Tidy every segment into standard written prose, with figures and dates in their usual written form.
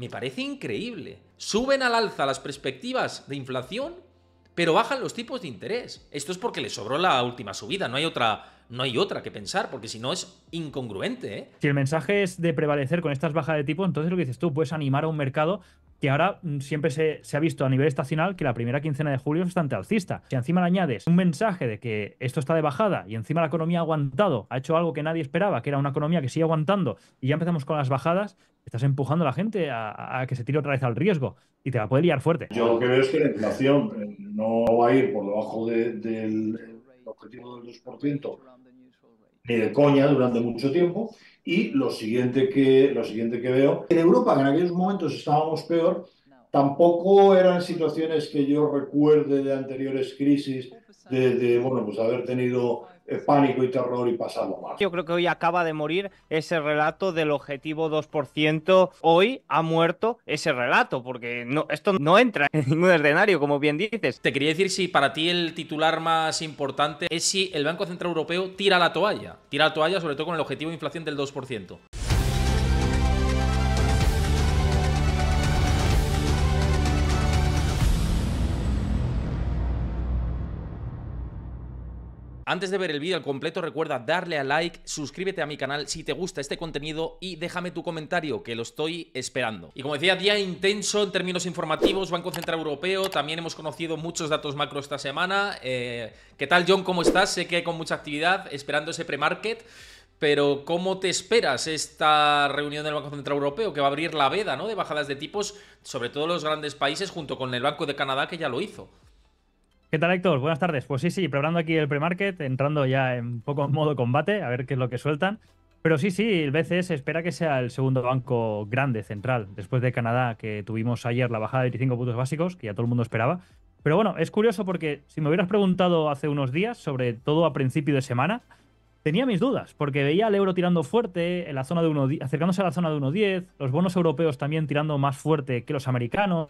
Me parece increíble. Suben al alza las perspectivas de inflación, pero bajan los tipos de interés. Esto es porque les sobró la última subida, no hay otra que pensar, porque si no es incongruente, ¿eh? Si el mensaje es de prevalecer con estas bajas de tipo, entonces lo que dices tú, puedes animar a un mercado que ahora siempre se ha visto a nivel estacional que la primera quincena de julio es bastante alcista. Si encima le añades un mensaje de que esto está de bajada y encima la economía ha aguantado, ha hecho algo que nadie esperaba, que era una economía que sigue aguantando, y ya empezamos con las bajadas, estás empujando a la gente a que se tire otra vez al riesgo y te la puede liar fuerte. Yo lo que veo es que la inflación no va a ir por debajo del objetivo del 2% ni de coña durante mucho tiempo. Y lo siguiente que veo, en Europa, que en aquellos momentos estábamos peor, tampoco eran situaciones que yo recuerde de anteriores crisis, bueno, pues haber tenido pánico y terror y pasarlo mal. Yo creo que hoy acaba de morir ese relato del objetivo 2%. Hoy ha muerto ese relato, porque no, esto no entra en ningún escenario, como bien dices. Te quería decir si para ti el titular más importante es si el Banco Central Europeo tira la toalla. Tira la toalla sobre todo con el objetivo de inflación del 2%. Antes de ver el vídeo al completo, recuerda darle a like, suscríbete a mi canal si te gusta este contenido y déjame tu comentario, que lo estoy esperando. Y como decía, día intenso en términos informativos, Banco Central Europeo, también hemos conocido muchos datos macro esta semana. ¿Qué tal, John? ¿Cómo estás? Sé que hay con mucha actividad, esperando ese pre-market, pero ¿cómo te esperas esta reunión del Banco Central Europeo, que va a abrir la veda, ¿no?, de bajadas de tipos, sobre todo los grandes países, junto con el Banco de Canadá, que ya lo hizo? ¿Qué tal, Héctor? Buenas tardes. Pues sí, preparando aquí el pre-market, entrando ya en un poco en modo combate, a ver qué es lo que sueltan. Pero sí, el BCE se espera que sea el segundo banco grande, central, después de Canadá, que tuvimos ayer la bajada de 25 puntos básicos, que ya todo el mundo esperaba. Pero bueno, es curioso porque si me hubieras preguntado hace unos días, sobre todo a principio de semana, tenía mis dudas, porque veía al euro tirando fuerte, en la zona de 1, acercándose a la zona de 1,10, los bonos europeos también tirando más fuerte que los americanos,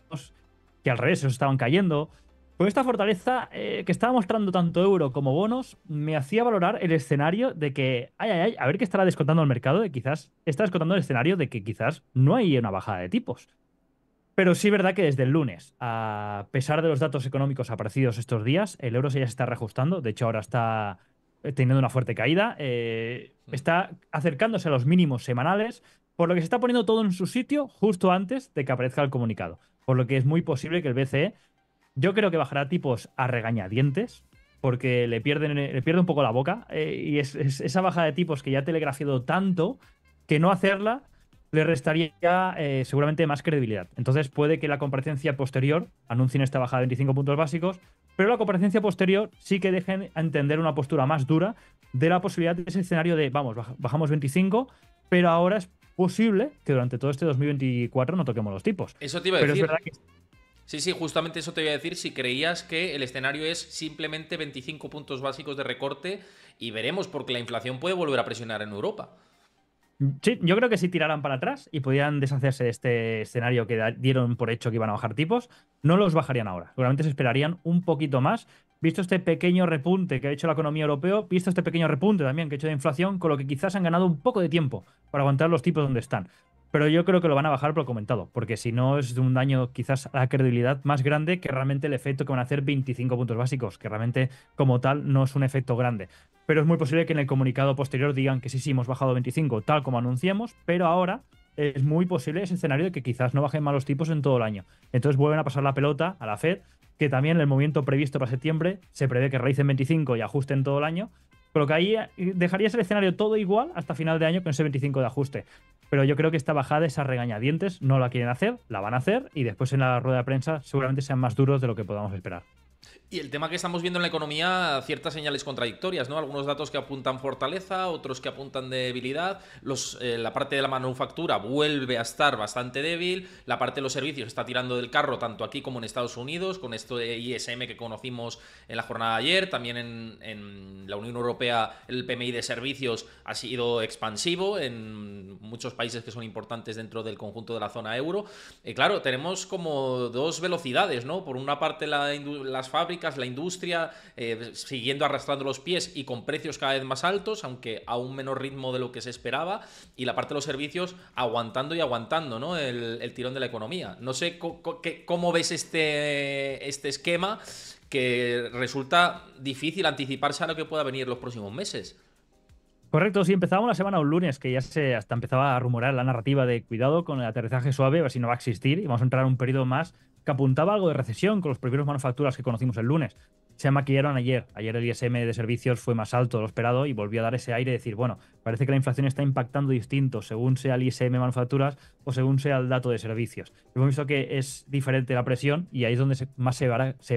que al revés, esos estaban cayendo. Con esta fortaleza que estaba mostrando tanto euro como bonos, me hacía valorar el escenario de que, a ver qué estará descontando el mercado, de quizás está descontando el escenario de que quizás no hay una bajada de tipos. Pero sí es verdad que desde el lunes, a pesar de los datos económicos aparecidos estos días, el euro ya se está reajustando. De hecho, ahora está teniendo una fuerte caída. Está acercándose a los mínimos semanales, por lo que se está poniendo todo en su sitio justo antes de que aparezca el comunicado. Por lo que es muy posible que el BCE, yo creo que bajará tipos a regañadientes, porque le pierde un poco la boca. Y es esa bajada de tipos que ya ha telegrafiado tanto que no hacerla le restaría seguramente más credibilidad. Entonces puede que la comparecencia posterior anuncien esta bajada de 25 puntos básicos, pero la comparecencia posterior sí que dejen entender una postura más dura de la posibilidad de ese escenario de, vamos, bajamos 25, pero ahora es posible que durante todo este 2024 no toquemos los tipos. Eso te iba a decir. Pero es verdad que Sí, justamente eso te iba a decir, si creías que el escenario es simplemente 25 puntos básicos de recorte, y veremos, porque la inflación puede volver a presionar en Europa. sí, yo creo que si tiraran para atrás y pudieran deshacerse de este escenario que dieron por hecho que iban a bajar tipos, no los bajarían ahora. Seguramente se esperarían un poquito más, visto este pequeño repunte que ha hecho la economía europea, visto este pequeño repunte también que ha hecho de inflación, con lo que quizás han ganado un poco de tiempo para aguantar los tipos donde están. Pero yo creo que lo van a bajar por lo comentado, porque si no es de un daño quizás a la credibilidad más grande que realmente el efecto que van a hacer 25 puntos básicos, que realmente como tal no es un efecto grande. Pero es muy posible que en el comunicado posterior digan que sí, hemos bajado 25, tal como anunciamos, pero ahora es muy posible ese escenario de que quizás no bajen más los tipos en todo el año. Entonces vuelven a pasar la pelota a la Fed, que también en el movimiento previsto para septiembre se prevé que realicen 25 y ajusten todo el año, con lo que ahí dejarías el escenario todo igual hasta final de año con ese 25 de ajuste. Pero yo creo que esta bajada, esas regañadientes, no la quieren hacer, la van a hacer y después en la rueda de prensa seguramente sean más duros de lo que podamos esperar. Y el tema que estamos viendo en la economía, ciertas señales contradictorias, ¿no? Algunos datos que apuntan fortaleza, otros que apuntan debilidad. La parte de la manufactura vuelve a estar bastante débil. La parte de los servicios está tirando del carro, tanto aquí como en Estados Unidos, con esto de ISM que conocimos en la jornada de ayer. También en la Unión Europea el PMI de servicios ha sido expansivo en muchos países que son importantes dentro del conjunto de la zona euro. Claro, tenemos como dos velocidades, ¿no? Por una parte las fábricas, fábricas, la industria, siguiendo arrastrando los pies y con precios cada vez más altos, aunque a un menor ritmo de lo que se esperaba, y la parte de los servicios aguantando y aguantando, ¿no? El tirón de la economía. No sé cómo ves este esquema, que resulta difícil anticiparse a lo que pueda venir los próximos meses. Correcto, sí, empezábamos la semana un lunes que ya se hasta empezaba a rumorar la narrativa de cuidado con el aterrizaje suave, a ver si no va a existir, y vamos a entrar a un periodo más que apuntaba algo de recesión con los primeros manufacturas que conocimos el lunes. Se maquillaron ayer. Ayer el ISM de servicios fue más alto de lo esperado y volvió a dar ese aire de decir, bueno, parece que la inflación está impactando distinto según sea el ISM manufacturas o según sea el dato de servicios. Hemos visto que es diferente la presión y ahí es donde más se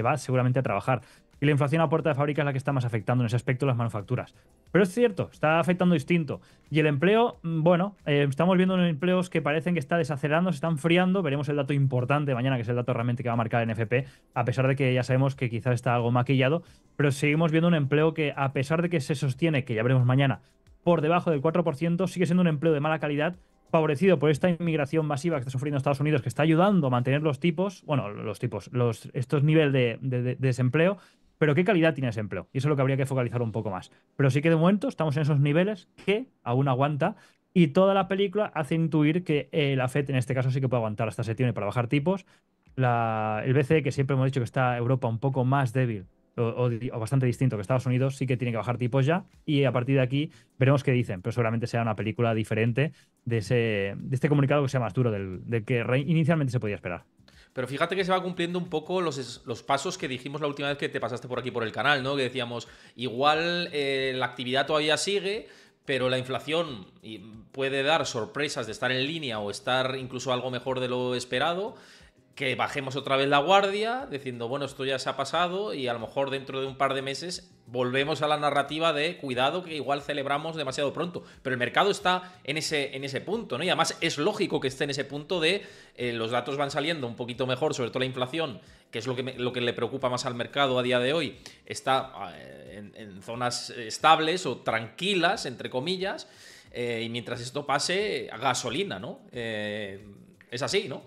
va seguramente a trabajar. Y la inflación a puerta de fábrica es la que está más afectando en ese aspecto las manufacturas. Pero es cierto, está afectando distinto. Y el empleo, bueno, estamos viendo empleos que parecen que está desacelerando, se están enfriando. Veremos el dato importante mañana, que es el dato realmente que va a marcar el NFP, a pesar de que ya sabemos que quizás está algo maquillado. Pero seguimos viendo un empleo que, a pesar de que se sostiene, que ya veremos mañana, por debajo del 4%, sigue siendo un empleo de mala calidad, favorecido por esta inmigración masiva que está sufriendo Estados Unidos, que está ayudando a mantener los tipos, bueno, estos niveles de desempleo. Pero ¿qué calidad tiene ese empleo? Y eso es lo que habría que focalizar un poco más. Pero sí que de momento estamos en esos niveles que aún aguanta, y toda la película hace intuir que la Fed en este caso sí que puede aguantar hasta septiembre para bajar tipos. El BCE, que siempre hemos dicho que está Europa un poco más débil o bastante distinto que Estados Unidos, sí que tiene que bajar tipos ya, y a partir de aquí veremos qué dicen, pero seguramente sea una película diferente de este comunicado que sea más duro del que inicialmente se podía esperar. Pero fíjate que se va cumpliendo un poco los pasos que dijimos la última vez que te pasaste por aquí por el canal, ¿no? Que decíamos, igual la actividad todavía sigue, pero la inflación puede dar sorpresas de estar en línea o estar incluso algo mejor de lo esperado, que bajemos otra vez la guardia, diciendo, bueno, esto ya se ha pasado y a lo mejor dentro de un par de meses volvemos a la narrativa de cuidado, que igual celebramos demasiado pronto. Pero el mercado está en ese punto, ¿no? Y además es lógico que esté en ese punto de los datos van saliendo un poquito mejor, sobre todo la inflación, que es lo que le preocupa más al mercado a día de hoy, está en zonas estables o tranquilas, entre comillas, y mientras esto pase, gasolina, ¿no? Es así, ¿no?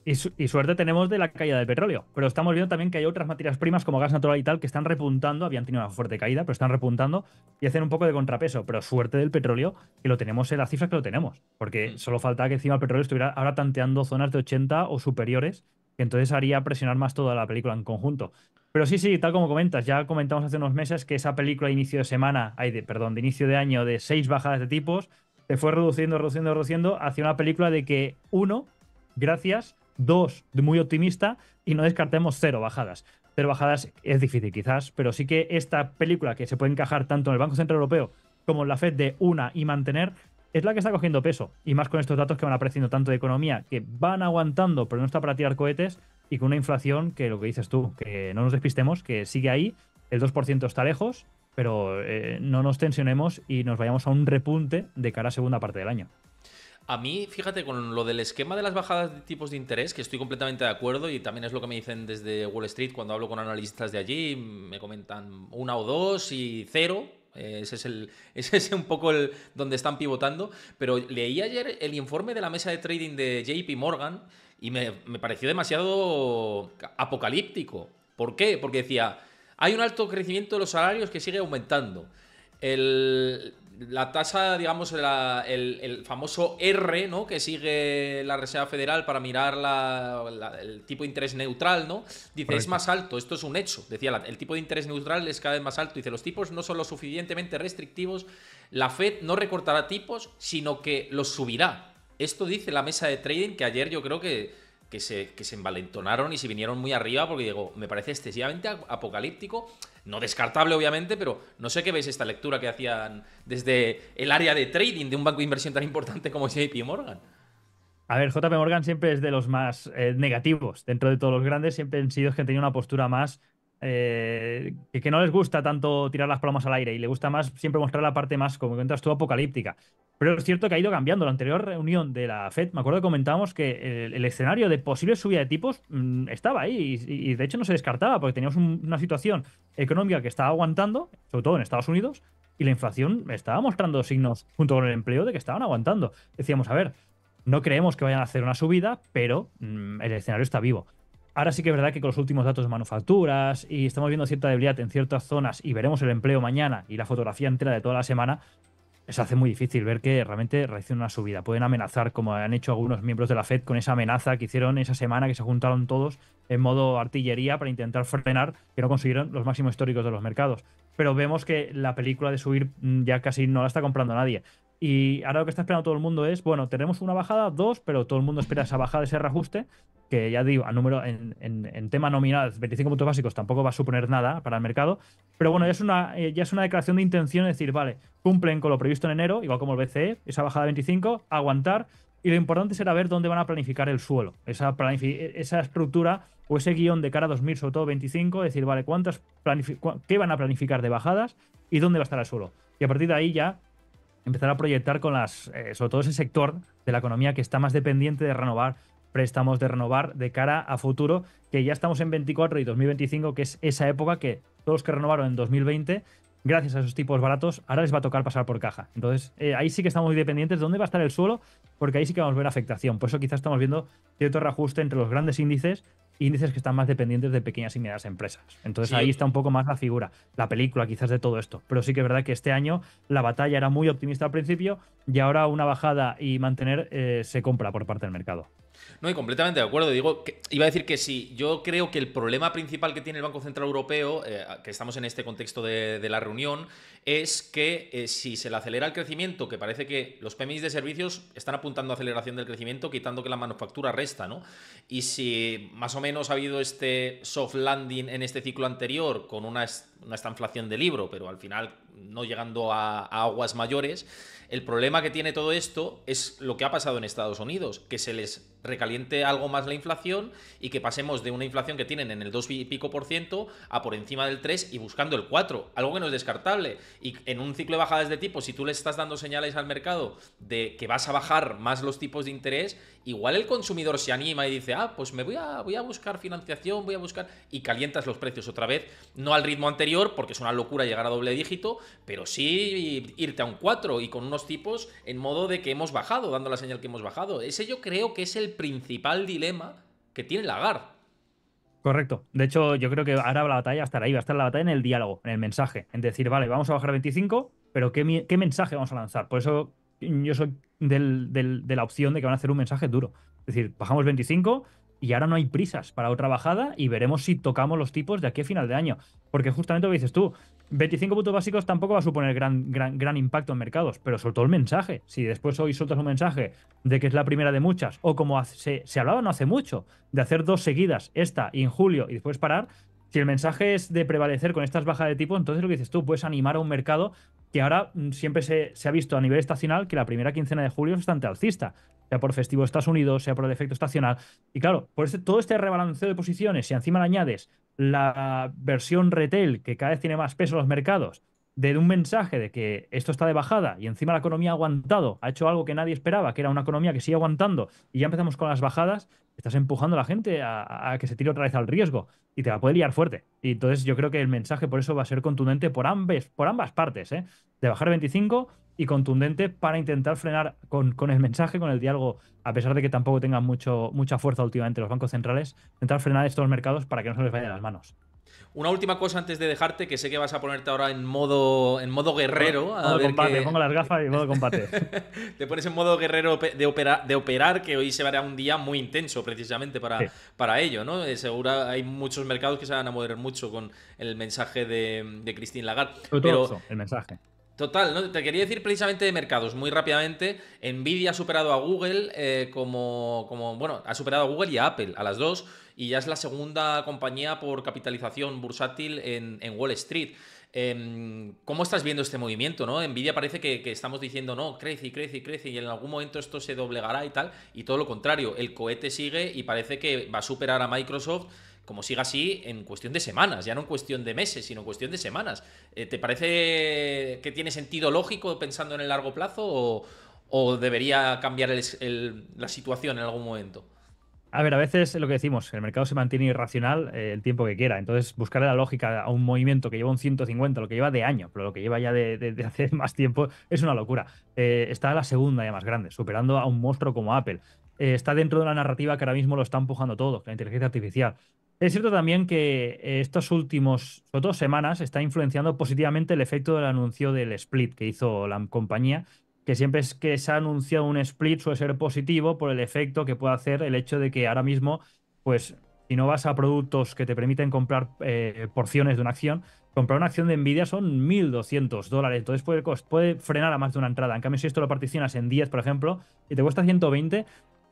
Y suerte tenemos de la caída del petróleo, pero estamos viendo también que hay otras materias primas como gas natural y tal que están repuntando, habían tenido una fuerte caída, pero están repuntando y hacen un poco de contrapeso, pero suerte del petróleo que lo tenemos en las cifras que lo tenemos, porque solo falta que encima el petróleo estuviera ahora tanteando zonas de 80 o superiores, que entonces haría presionar más toda la película en conjunto. Pero sí, tal como comentas, ya comentamos hace unos meses que esa película de inicio de semana, de inicio de año de 6 bajadas de tipos, se fue reduciendo hacia una película de que 1, gracias, 2, muy optimista, y no descartemos 0 bajadas. 0 bajadas es difícil quizás, pero sí que esta película que se puede encajar tanto en el Banco Central Europeo como en la Fed de una y mantener, es la que está cogiendo peso. Y más con estos datos que van apareciendo tanto de economía, que van aguantando, pero no está para tirar cohetes, y con una inflación que lo que dices tú, que no nos despistemos, que sigue ahí, el 2% está lejos, pero no nos tensionemos y nos vayamos a un repunte de cara a segunda parte del año. A mí, fíjate, con lo del esquema de las bajadas de tipos de interés, que estoy completamente de acuerdo y también es lo que me dicen desde Wall Street cuando hablo con analistas de allí, me comentan 1 o 2 y 0. Ese es un poco donde están pivotando. Pero leí ayer el informe de la mesa de trading de JP Morgan y me pareció demasiado apocalíptico. ¿Por qué? Porque decía, hay un alto crecimiento de los salarios que sigue aumentando. La tasa, digamos, el famoso R, ¿no? Que sigue la Reserva Federal para mirar el tipo de interés neutral, ¿no? Dice, correcto, es más alto, esto es un hecho. Decía, el tipo de interés neutral es cada vez más alto. Dice, los tipos no son lo suficientemente restrictivos. La Fed no recortará tipos, sino que los subirá. Esto dice la mesa de trading, que ayer yo creo que se envalentonaron y se vinieron muy arriba, porque digo, me parece excesivamente apocalíptico. No descartable, obviamente, pero no sé qué veis esta lectura que hacían desde el área de trading de un banco de inversión tan importante como JP Morgan. A ver, JP Morgan siempre es de los más negativos. Dentro de todos los grandes siempre han sido que han tenido una postura más que no les gusta tanto tirar las palomas al aire y le gusta más siempre mostrar la parte más, como comentas tú, apocalíptica. Pero es cierto que ha ido cambiando. La anterior reunión de la Fed, me acuerdo que comentábamos que el escenario de posible subida de tipos estaba ahí y de hecho no se descartaba porque teníamos una situación económica que estaba aguantando, sobre todo en Estados Unidos, y la inflación estaba mostrando signos junto con el empleo de que estaban aguantando. Decíamos, a ver, no creemos que vayan a hacer una subida, pero el escenario está vivo. Ahora sí que es verdad que con los últimos datos de manufacturas y estamos viendo cierta debilidad en ciertas zonas y veremos el empleo mañana y la fotografía entera de toda la semana, se hace muy difícil ver que realmente realicen una subida. Pueden amenazar, como han hecho algunos miembros de la Fed, con esa amenaza que hicieron esa semana, que se juntaron todos en modo artillería para intentar frenar, que no consiguieron los máximos históricos de los mercados. Pero vemos que la película de subir ya casi no la está comprando nadie. Y ahora lo que está esperando todo el mundo es, bueno, tenemos una bajada, dos, pero todo el mundo espera esa bajada, ese reajuste, que ya digo, a número, en tema nominal, 25 puntos básicos tampoco va a suponer nada para el mercado. Pero bueno, ya es una declaración de intención de decir, vale, cumplen con lo previsto en enero, igual como el BCE, esa bajada de 25, aguantar. Y lo importante será ver dónde van a planificar el suelo, esa estructura o ese guión de cara a 2000, sobre todo 25, decir, vale, ¿qué van a planificar de bajadas y dónde va a estar el suelo? Y a partir de ahí ya empezar a proyectar con sobre todo ese sector de la economía que está más dependiente de renovar préstamos, de renovar de cara a futuro, que ya estamos en 24 y 2025, que es esa época que todos los que renovaron en 2020, gracias a esos tipos baratos, ahora les va a tocar pasar por caja. Entonces, ahí sí que estamos muy dependientes de dónde va a estar el suelo, porque ahí sí que vamos a ver afectación. Por eso quizás estamos viendo cierto reajuste entre los grandes índices que están más dependientes de pequeñas y medianas empresas. Entonces ahí está un poco más la figura, la película quizás de todo esto. Pero sí que es verdad que este año la batalla era muy optimista al principio y ahora una bajada y mantener se compra por parte del mercado. No, y completamente de acuerdo. Iba a decir que sí, yo creo que el problema principal que tiene el Banco Central Europeo, que estamos en este contexto de la reunión, es que si se le acelera el crecimiento, que parece que los PMIs de servicios están apuntando a aceleración del crecimiento, quitando que la manufactura resta, ¿no? Y si más o menos ha habido este soft landing en este ciclo anterior, con esta inflación de libro, pero al final no llegando a aguas mayores, el problema que tiene todo esto es lo que ha pasado en Estados Unidos, que se les recaliente algo más la inflación y que pasemos de una inflación que tienen en el 2 y pico por ciento a por encima del 3 y buscando el 4, algo que no es descartable. Y en un ciclo de bajadas de tipo, si tú le estás dando señales al mercado de que vas a bajar más los tipos de interés, igual el consumidor se anima y dice, pues me voy a buscar financiación, voy a buscar, y calientas los precios otra vez, no al ritmo anterior, porque es una locura llegar a doble dígito, pero sí irte a un 4 y con unos tipos en modo de que hemos bajado, dando la señal que hemos bajado. Ese yo creo que es el principal dilema que tiene Lagarde. Correcto. De hecho, yo creo que ahora la batalla va a estar ahí, va a estar la batalla en el diálogo, en el mensaje, en decir, vale, vamos a bajar 25, pero ¿qué mensaje vamos a lanzar? Por eso yo soy de la opción de que van a hacer un mensaje duro. Es decir, bajamos 25 y ahora no hay prisas para otra bajada y veremos si tocamos los tipos de aquí a final de año. Porque justamente lo que dices tú, 25 puntos básicos tampoco va a suponer gran impacto en mercados, pero sobre todo el mensaje. Si después hoy sueltas un mensaje de que es la primera de muchas, o como se hablaba no hace mucho, de hacer 2 seguidas, esta y en julio, y después parar, si el mensaje es de prevalecer con estas bajas de tipo, entonces lo que dices tú, puedes animar a un mercado que ahora siempre se ha visto a nivel estacional que la primera quincena de julio es bastante alcista, sea por festivo de Estados Unidos, sea por el efecto estacional. Y claro, por todo este rebalanceo de posiciones, si encima le añades la versión retail, que cada vez tiene más peso en los mercados, de un mensaje de que esto está de bajada y encima la economía ha aguantado, ha hecho algo que nadie esperaba, que era una economía que sigue aguantando, y ya empezamos con las bajadas, estás empujando a la gente a que se tire otra vez al riesgo y te la puede liar fuerte. Y entonces yo creo que el mensaje por eso va a ser contundente por ambas partes, de bajar 25 y contundente para intentar frenar con el mensaje, con el diálogo, a pesar de que tampoco tengan mucha fuerza últimamente los bancos centrales, intentar frenar estos mercados para que no se les vaya de las manos. Una última cosa antes de dejarte, que sé que vas a ponerte ahora en modo guerrero. Modo combate, pongo las gafas y modo combate. Te pones en modo guerrero de operar, que hoy se verá un día muy intenso precisamente para ello, ¿no? Seguro hay muchos mercados que se van a mover mucho con el mensaje de Christine Lagarde. Pero eso, el mensaje. Total, ¿no? Te quería decir precisamente de mercados, muy rápidamente. Nvidia ha superado a Google bueno, ha superado a Google y a Apple, a las dos, y ya es la segunda compañía por capitalización bursátil en Wall Street. ¿Cómo estás viendo este movimiento, no? Nvidia parece que estamos diciendo, no, crece y crece y crece, y en algún momento esto se doblegará y tal, y todo lo contrario, el cohete sigue y parece que va a superar a Microsoft, como siga así, en cuestión de semanas, ya no en cuestión de meses, sino en cuestión de semanas. ¿Te parece que tiene sentido lógico pensando en el largo plazo o debería cambiar la situación en algún momento? A ver, a veces lo que decimos, el mercado se mantiene irracional el tiempo que quiera. Entonces, buscarle la lógica a un movimiento que lleva un 150, lo que lleva de año, pero lo que lleva ya de hace más tiempo, es una locura. Está la segunda ya más grande, superando a un monstruo como Apple. está dentro de la narrativa que ahora mismo lo está empujando todo, la inteligencia artificial. Es cierto también que estos últimos, sobre todo semanas, está influenciando positivamente el efecto del anuncio del split que hizo la compañía, que siempre es que se ha anunciado un split suele ser positivo por el efecto que puede hacer el hecho de que ahora mismo, pues, si no vas a productos que te permiten comprar porciones de una acción, comprar una acción de Nvidia son $1.200. Entonces puede frenar a más de una entrada. En cambio, si esto lo particionas en 10, por ejemplo, y te cuesta 120,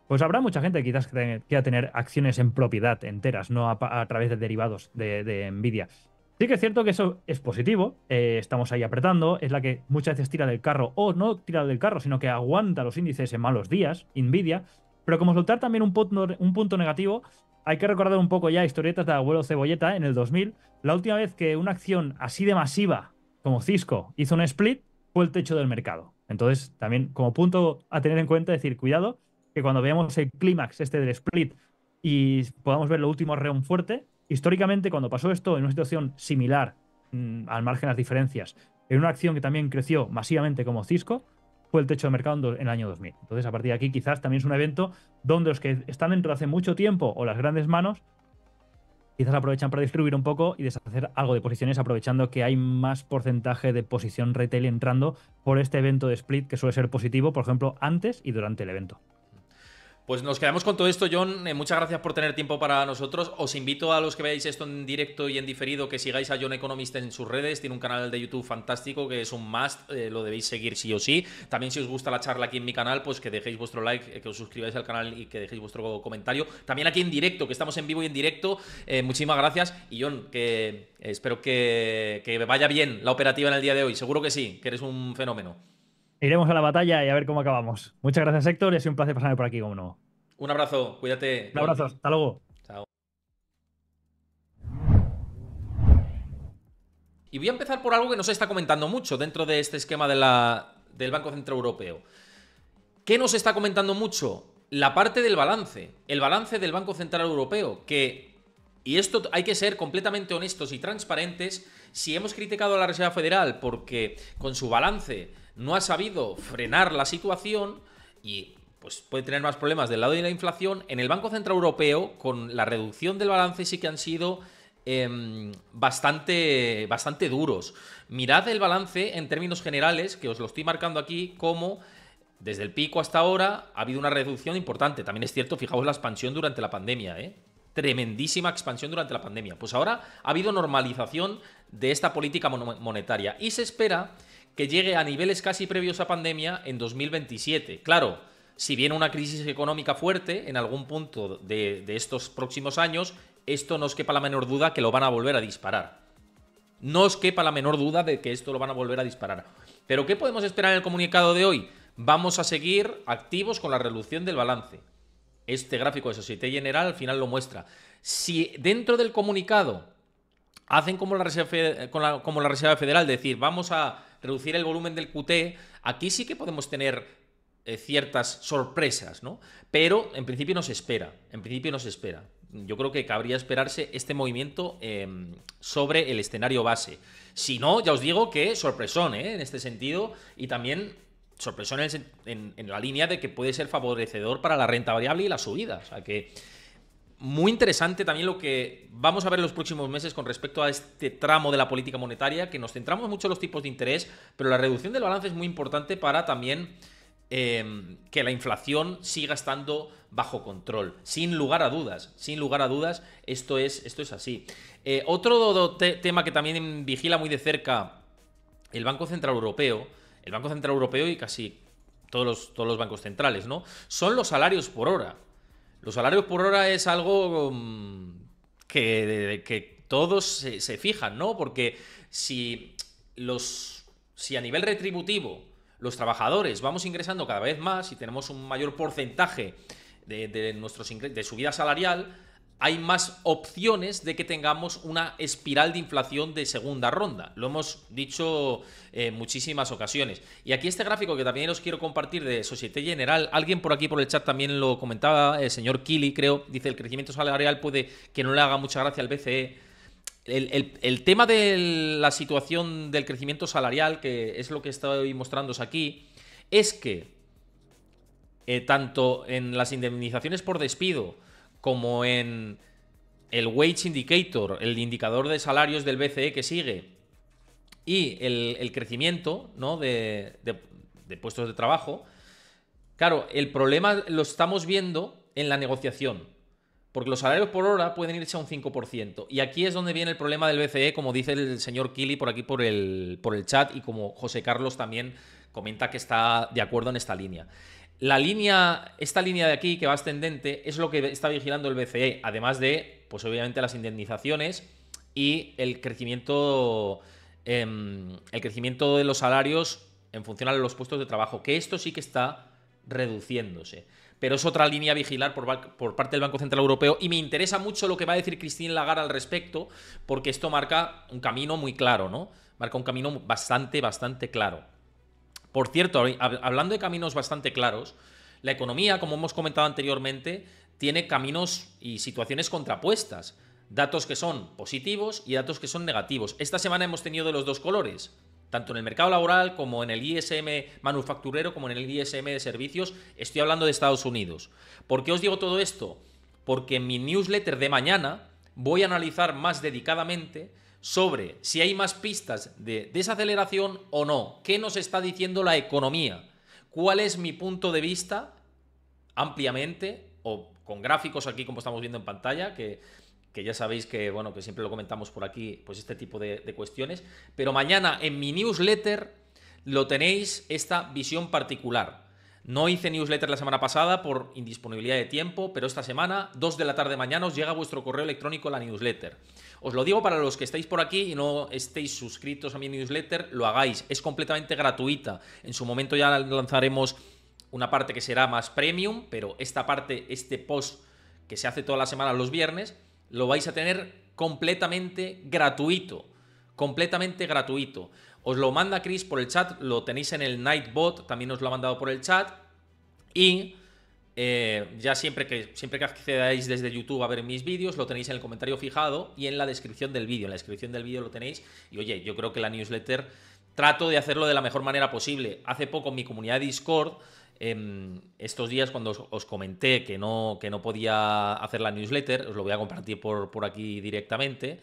pues habrá mucha gente que quizás quiera tener acciones en propiedad enteras, no a través de derivados de Nvidia. Sí que es cierto que eso es positivo, estamos ahí apretando, es la que muchas veces tira del carro, o no tira del carro, sino que aguanta los índices en malos días, Nvidia, pero como soltar también un punto negativo, hay que recordar un poco ya historietas de abuelo Cebolleta en el 2000, la última vez que una acción así de masiva como Cisco hizo un split fue el techo del mercado. Entonces, también como punto a tener en cuenta, decir, cuidado, que cuando veamos el clímax este del split y podamos ver lo último reón fuerte, históricamente cuando pasó esto en una situación similar, al margen de las diferencias, en una acción que también creció masivamente como Cisco, fue el techo de mercado en el año 2000. Entonces, a partir de aquí quizás también es un evento donde los que están dentro hace mucho tiempo o las grandes manos quizás aprovechan para distribuir un poco y deshacer algo de posiciones, aprovechando que hay más porcentaje de posición retail entrando por este evento de split que suele ser positivo, por ejemplo, antes y durante el evento. Pues nos quedamos con todo esto, John. Muchas gracias por tener tiempo para nosotros. Os invito a los que veáis esto en directo y en diferido que sigáis a John Economist en sus redes. Tiene un canal de YouTube fantástico que es un must, lo debéis seguir sí o sí. También si os gusta la charla aquí en mi canal, pues que dejéis vuestro like, que os suscribáis al canal y que dejéis vuestro comentario. También aquí en directo, que estamos en vivo y en directo. Muchísimas gracias. Y John, que espero que vaya bien la operativa en el día de hoy. Seguro que sí, que eres un fenómeno. Iremos a la batalla y a ver cómo acabamos. Muchas gracias, Héctor, y ha sido un placer pasarme por aquí, como no. Un abrazo, cuídate. Un abrazo, hasta luego. Chao. Y voy a empezar por algo que no se está comentando mucho dentro de este esquema del Banco Central Europeo. ¿Qué nos está comentando mucho? La parte del balance. El balance del Banco Central Europeo, que, y esto hay que ser completamente honestos y transparentes, si hemos criticado a la Reserva Federal porque con su balance no ha sabido frenar la situación y pues puede tener más problemas del lado de la inflación, en el Banco Central Europeo, con la reducción del balance, sí que han sido bastante duros. Mirad el balance en términos generales, que os lo estoy marcando aquí, como desde el pico hasta ahora ha habido una reducción importante. También es cierto, fijaos la expansión durante la pandemia, tremendísima expansión durante la pandemia. Pues ahora ha habido normalización de esta política monetaria y se espera que llegue a niveles casi previos a pandemia en 2027. Claro, si viene una crisis económica fuerte en algún punto de estos próximos años, esto no os quepa la menor duda que lo van a volver a disparar. No os quepa la menor duda de que esto lo van a volver a disparar. ¿Pero qué podemos esperar en el comunicado de hoy? Vamos a seguir activos con la reducción del balance. Este gráfico de Société Générale al final lo muestra. Si dentro del comunicado hacen como la Reserva Federal, decir, vamos a reducir el volumen del QT, aquí sí que podemos tener ciertas sorpresas, ¿no? Pero en principio no se espera. Yo creo que cabría esperarse este movimiento sobre el escenario base. Si no, ya os digo que sorpresón, en este sentido, y también sorpresón en la línea de que puede ser favorecedor para la renta variable y la subida. O sea que muy interesante también lo que vamos a ver en los próximos meses con respecto a este tramo de la política monetaria, que nos centramos mucho en los tipos de interés, pero la reducción del balance es muy importante para también que la inflación siga estando bajo control. Sin lugar a dudas, esto es así. Otro tema que también vigila muy de cerca el Banco Central Europeo, y casi todos los bancos centrales, ¿no?, son los salarios por hora. Los salarios por hora es algo que todos se fijan, ¿no? Porque si a nivel retributivo los trabajadores vamos ingresando cada vez más y tenemos un mayor porcentaje de nuestros ingresos, de subida salarial, hay más opciones de que tengamos una espiral de inflación de segunda ronda. Lo hemos dicho en muchísimas ocasiones. Y aquí este gráfico que también os quiero compartir de Société Générale, alguien por aquí por el chat también lo comentaba, el señor Kili, creo, dice el crecimiento salarial puede que no le haga mucha gracia al BCE. El tema de la situación del crecimiento salarial, que es lo que estoy mostrándoos aquí, es que tanto en las indemnizaciones por despido como en el Wage Indicator, el indicador de salarios del BCE que sigue, y el crecimiento, ¿no?, de puestos de trabajo, claro, el problema lo estamos viendo en la negociación, porque los salarios por hora pueden irse a un 5%. Y aquí es donde viene el problema del BCE, como dice el señor Kili por aquí por el chat, y como José Carlos también comenta que está de acuerdo en esta línea. Esta línea de aquí, que va ascendente, es lo que está vigilando el BCE, además de, pues obviamente, las indemnizaciones y el crecimiento de los salarios en función a los puestos de trabajo, que esto sí que está reduciéndose. Pero es otra línea a vigilar por parte del Banco Central Europeo, y me interesa mucho lo que va a decir Christine Lagarde al respecto, porque esto marca un camino muy claro, ¿no? Marca un camino bastante claro. Por cierto, hablando de caminos bastante claros, la economía, como hemos comentado anteriormente, tiene caminos y situaciones contrapuestas. Datos que son positivos y datos que son negativos. Esta semana hemos tenido de los dos colores, tanto en el mercado laboral como en el ISM manufacturero como en el ISM de servicios. Estoy hablando de Estados Unidos. ¿Por qué os digo todo esto? Porque en mi newsletter de mañana voy a analizar más dedicadamente sobre si hay más pistas de desaceleración o no. ¿Qué nos está diciendo la economía? ¿Cuál es mi punto de vista ampliamente, o con gráficos aquí como estamos viendo en pantalla, que ya sabéis que, bueno, que siempre lo comentamos por aquí, pues este tipo de cuestiones? Pero mañana en mi newsletter lo tenéis, esta visión particular. No hice newsletter la semana pasada por indisponibilidad de tiempo, pero esta semana, 2 de la tarde mañana, os llega a vuestro correo electrónico la newsletter. Os lo digo para los que estáis por aquí y no estéis suscritos a mi newsletter, lo hagáis. Es completamente gratuita. En su momento ya lanzaremos una parte que será más premium, pero esta parte, este post que se hace toda la semana los viernes, lo vais a tener completamente gratuito. Completamente gratuito. Os lo manda Chris por el chat, lo tenéis en el Nightbot, también os lo ha mandado por el chat. Y ya siempre que accedáis desde YouTube a ver mis vídeos, lo tenéis en el comentario fijado y en la descripción del vídeo. En la descripción del vídeo lo tenéis. Y oye, yo creo que la newsletter trato de hacerlo de la mejor manera posible. Hace poco en mi comunidad de Discord, estos días cuando os comenté que no podía hacer la newsletter, os lo voy a compartir por aquí directamente.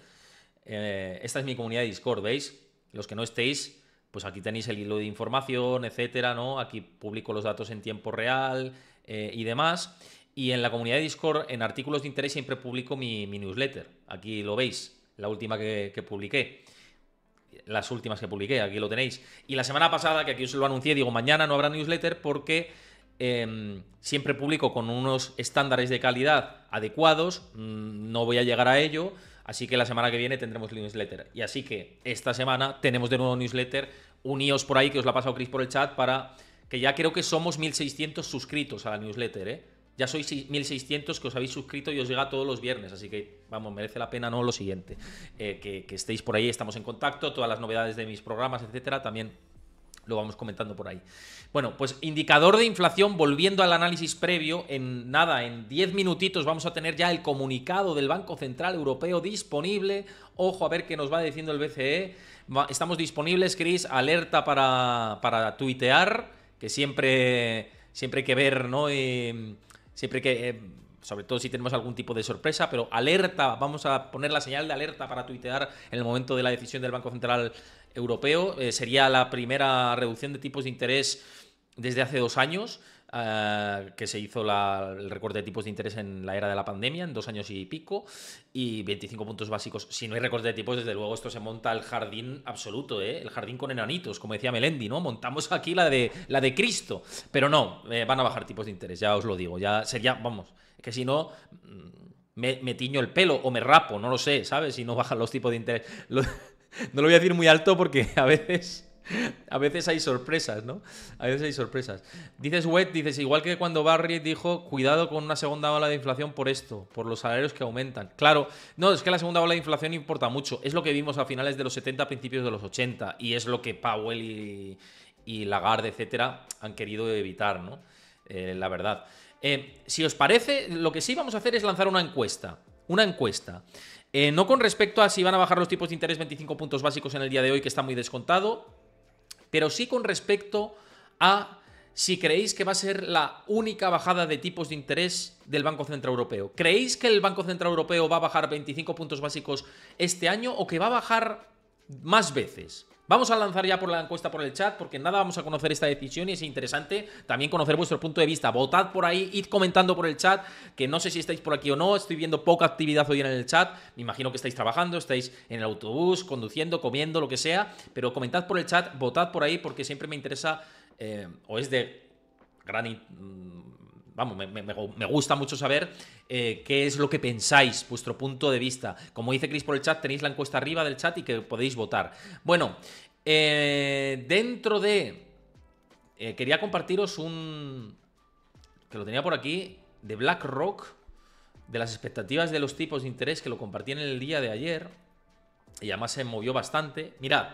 Esta es mi comunidad de Discord, ¿veis? Los que no estéis, pues aquí tenéis el hilo de información, etcétera, ¿no? Aquí publico los datos en tiempo real y demás. Y en la comunidad de Discord, en artículos de interés, siempre publico mi newsletter. Aquí lo veis, la última que publiqué. Las últimas que publiqué, aquí lo tenéis. Y la semana pasada, que aquí os lo anuncié, digo, mañana no habrá newsletter porque siempre publico con unos estándares de calidad adecuados. No voy a llegar a ello. Así que la semana que viene tendremos newsletter. Y así que esta semana tenemos de nuevo newsletter. Uníos por ahí, que os lo ha pasado Chris por el chat, para que ya creo que somos 1600 suscritos a la newsletter, ¿eh? Ya sois 1600 que os habéis suscrito y os llega todos los viernes. Así que, vamos, merece la pena, ¿no? Lo siguiente. Que estéis por ahí, estamos en contacto. Todas las novedades de mis programas, etcétera, también lo vamos comentando por ahí. Bueno, pues indicador de inflación, volviendo al análisis previo, en 10 minutitos vamos a tener ya el comunicado del Banco Central Europeo disponible. Ojo a ver qué nos va diciendo el BCE. Estamos disponibles, Chris, alerta para tuitear, que siempre hay que ver, ¿no? Siempre que, sobre todo si tenemos algún tipo de sorpresa, pero alerta, vamos a poner la señal de alerta para tuitear en el momento de la decisión del Banco Central Europeo. Sería la primera reducción de tipos de interés desde hace 2 años, que se hizo el recorte de tipos de interés en la era de la pandemia, en 2 años y pico, y 25 puntos básicos. Si no hay recorte de tipos, desde luego esto se monta el jardín absoluto, ¿eh? El jardín con enanitos, como decía Melendi, ¿no? Montamos aquí la de Cristo, pero no, van a bajar tipos de interés, ya os lo digo, ya sería, vamos, que si no me tiño el pelo o me rapo, no lo sé, ¿sabes? Si no bajan los tipos de interés. No lo voy a decir muy alto porque a veces hay sorpresas, ¿no? A veces hay sorpresas. Dices, igual que cuando Barry dijo, cuidado con una segunda ola de inflación por esto, por los salarios que aumentan. Claro, no, es que la segunda ola de inflación importa mucho. Es lo que vimos a finales de los 70, principios de los 80, y es lo que Powell y Lagarde, etcétera, han querido evitar, ¿no? La verdad. Si os parece, lo que sí vamos a hacer es lanzar una encuesta. No con respecto a si van a bajar los tipos de interés 25 puntos básicos en el día de hoy, que está muy descontado, pero sí con respecto a si creéis que va a ser la única bajada de tipos de interés del Banco Central Europeo. ¿Creéis que el Banco Central Europeo va a bajar 25 puntos básicos este año o que va a bajar más veces? Vamos a lanzar ya por la encuesta por el chat, porque nada vamos a conocer esta decisión y es interesante también conocer vuestro punto de vista. Votad por ahí, id comentando por el chat, que no sé si estáis por aquí o no, estoy viendo poca actividad hoy en el chat, me imagino que estáis trabajando, estáis en el autobús, conduciendo, comiendo, lo que sea, pero comentad por el chat, votad por ahí, porque siempre me interesa, o es de gran... Vamos, me gusta mucho saber qué es lo que pensáis, vuestro punto de vista. Como dice Chris por el chat, tenéis la encuesta arriba del chat y que podéis votar. Bueno, dentro de... quería compartiros un... que lo tenía por aquí, de BlackRock, de las expectativas de los tipos de interés, que lo compartí en el día de ayer, y además se movió bastante. Mirad,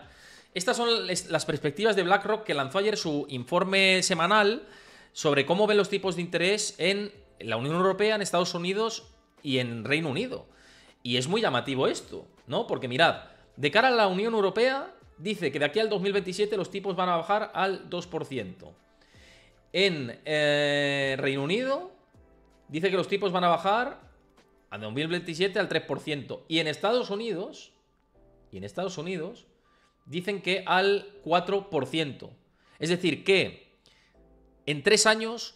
estas son las perspectivas de BlackRock, que lanzó ayer su informe semanal sobre cómo ven los tipos de interés en la Unión Europea, en Estados Unidos y en Reino Unido. Y es muy llamativo esto, ¿no? Porque mirad, de cara a la Unión Europea, dice que de aquí al 2027 los tipos van a bajar al 2%. En Reino Unido, dice que los tipos van a bajar al 2027 al 3%. Y en Estados Unidos, dicen que al 4%. Es decir, que en 3 años,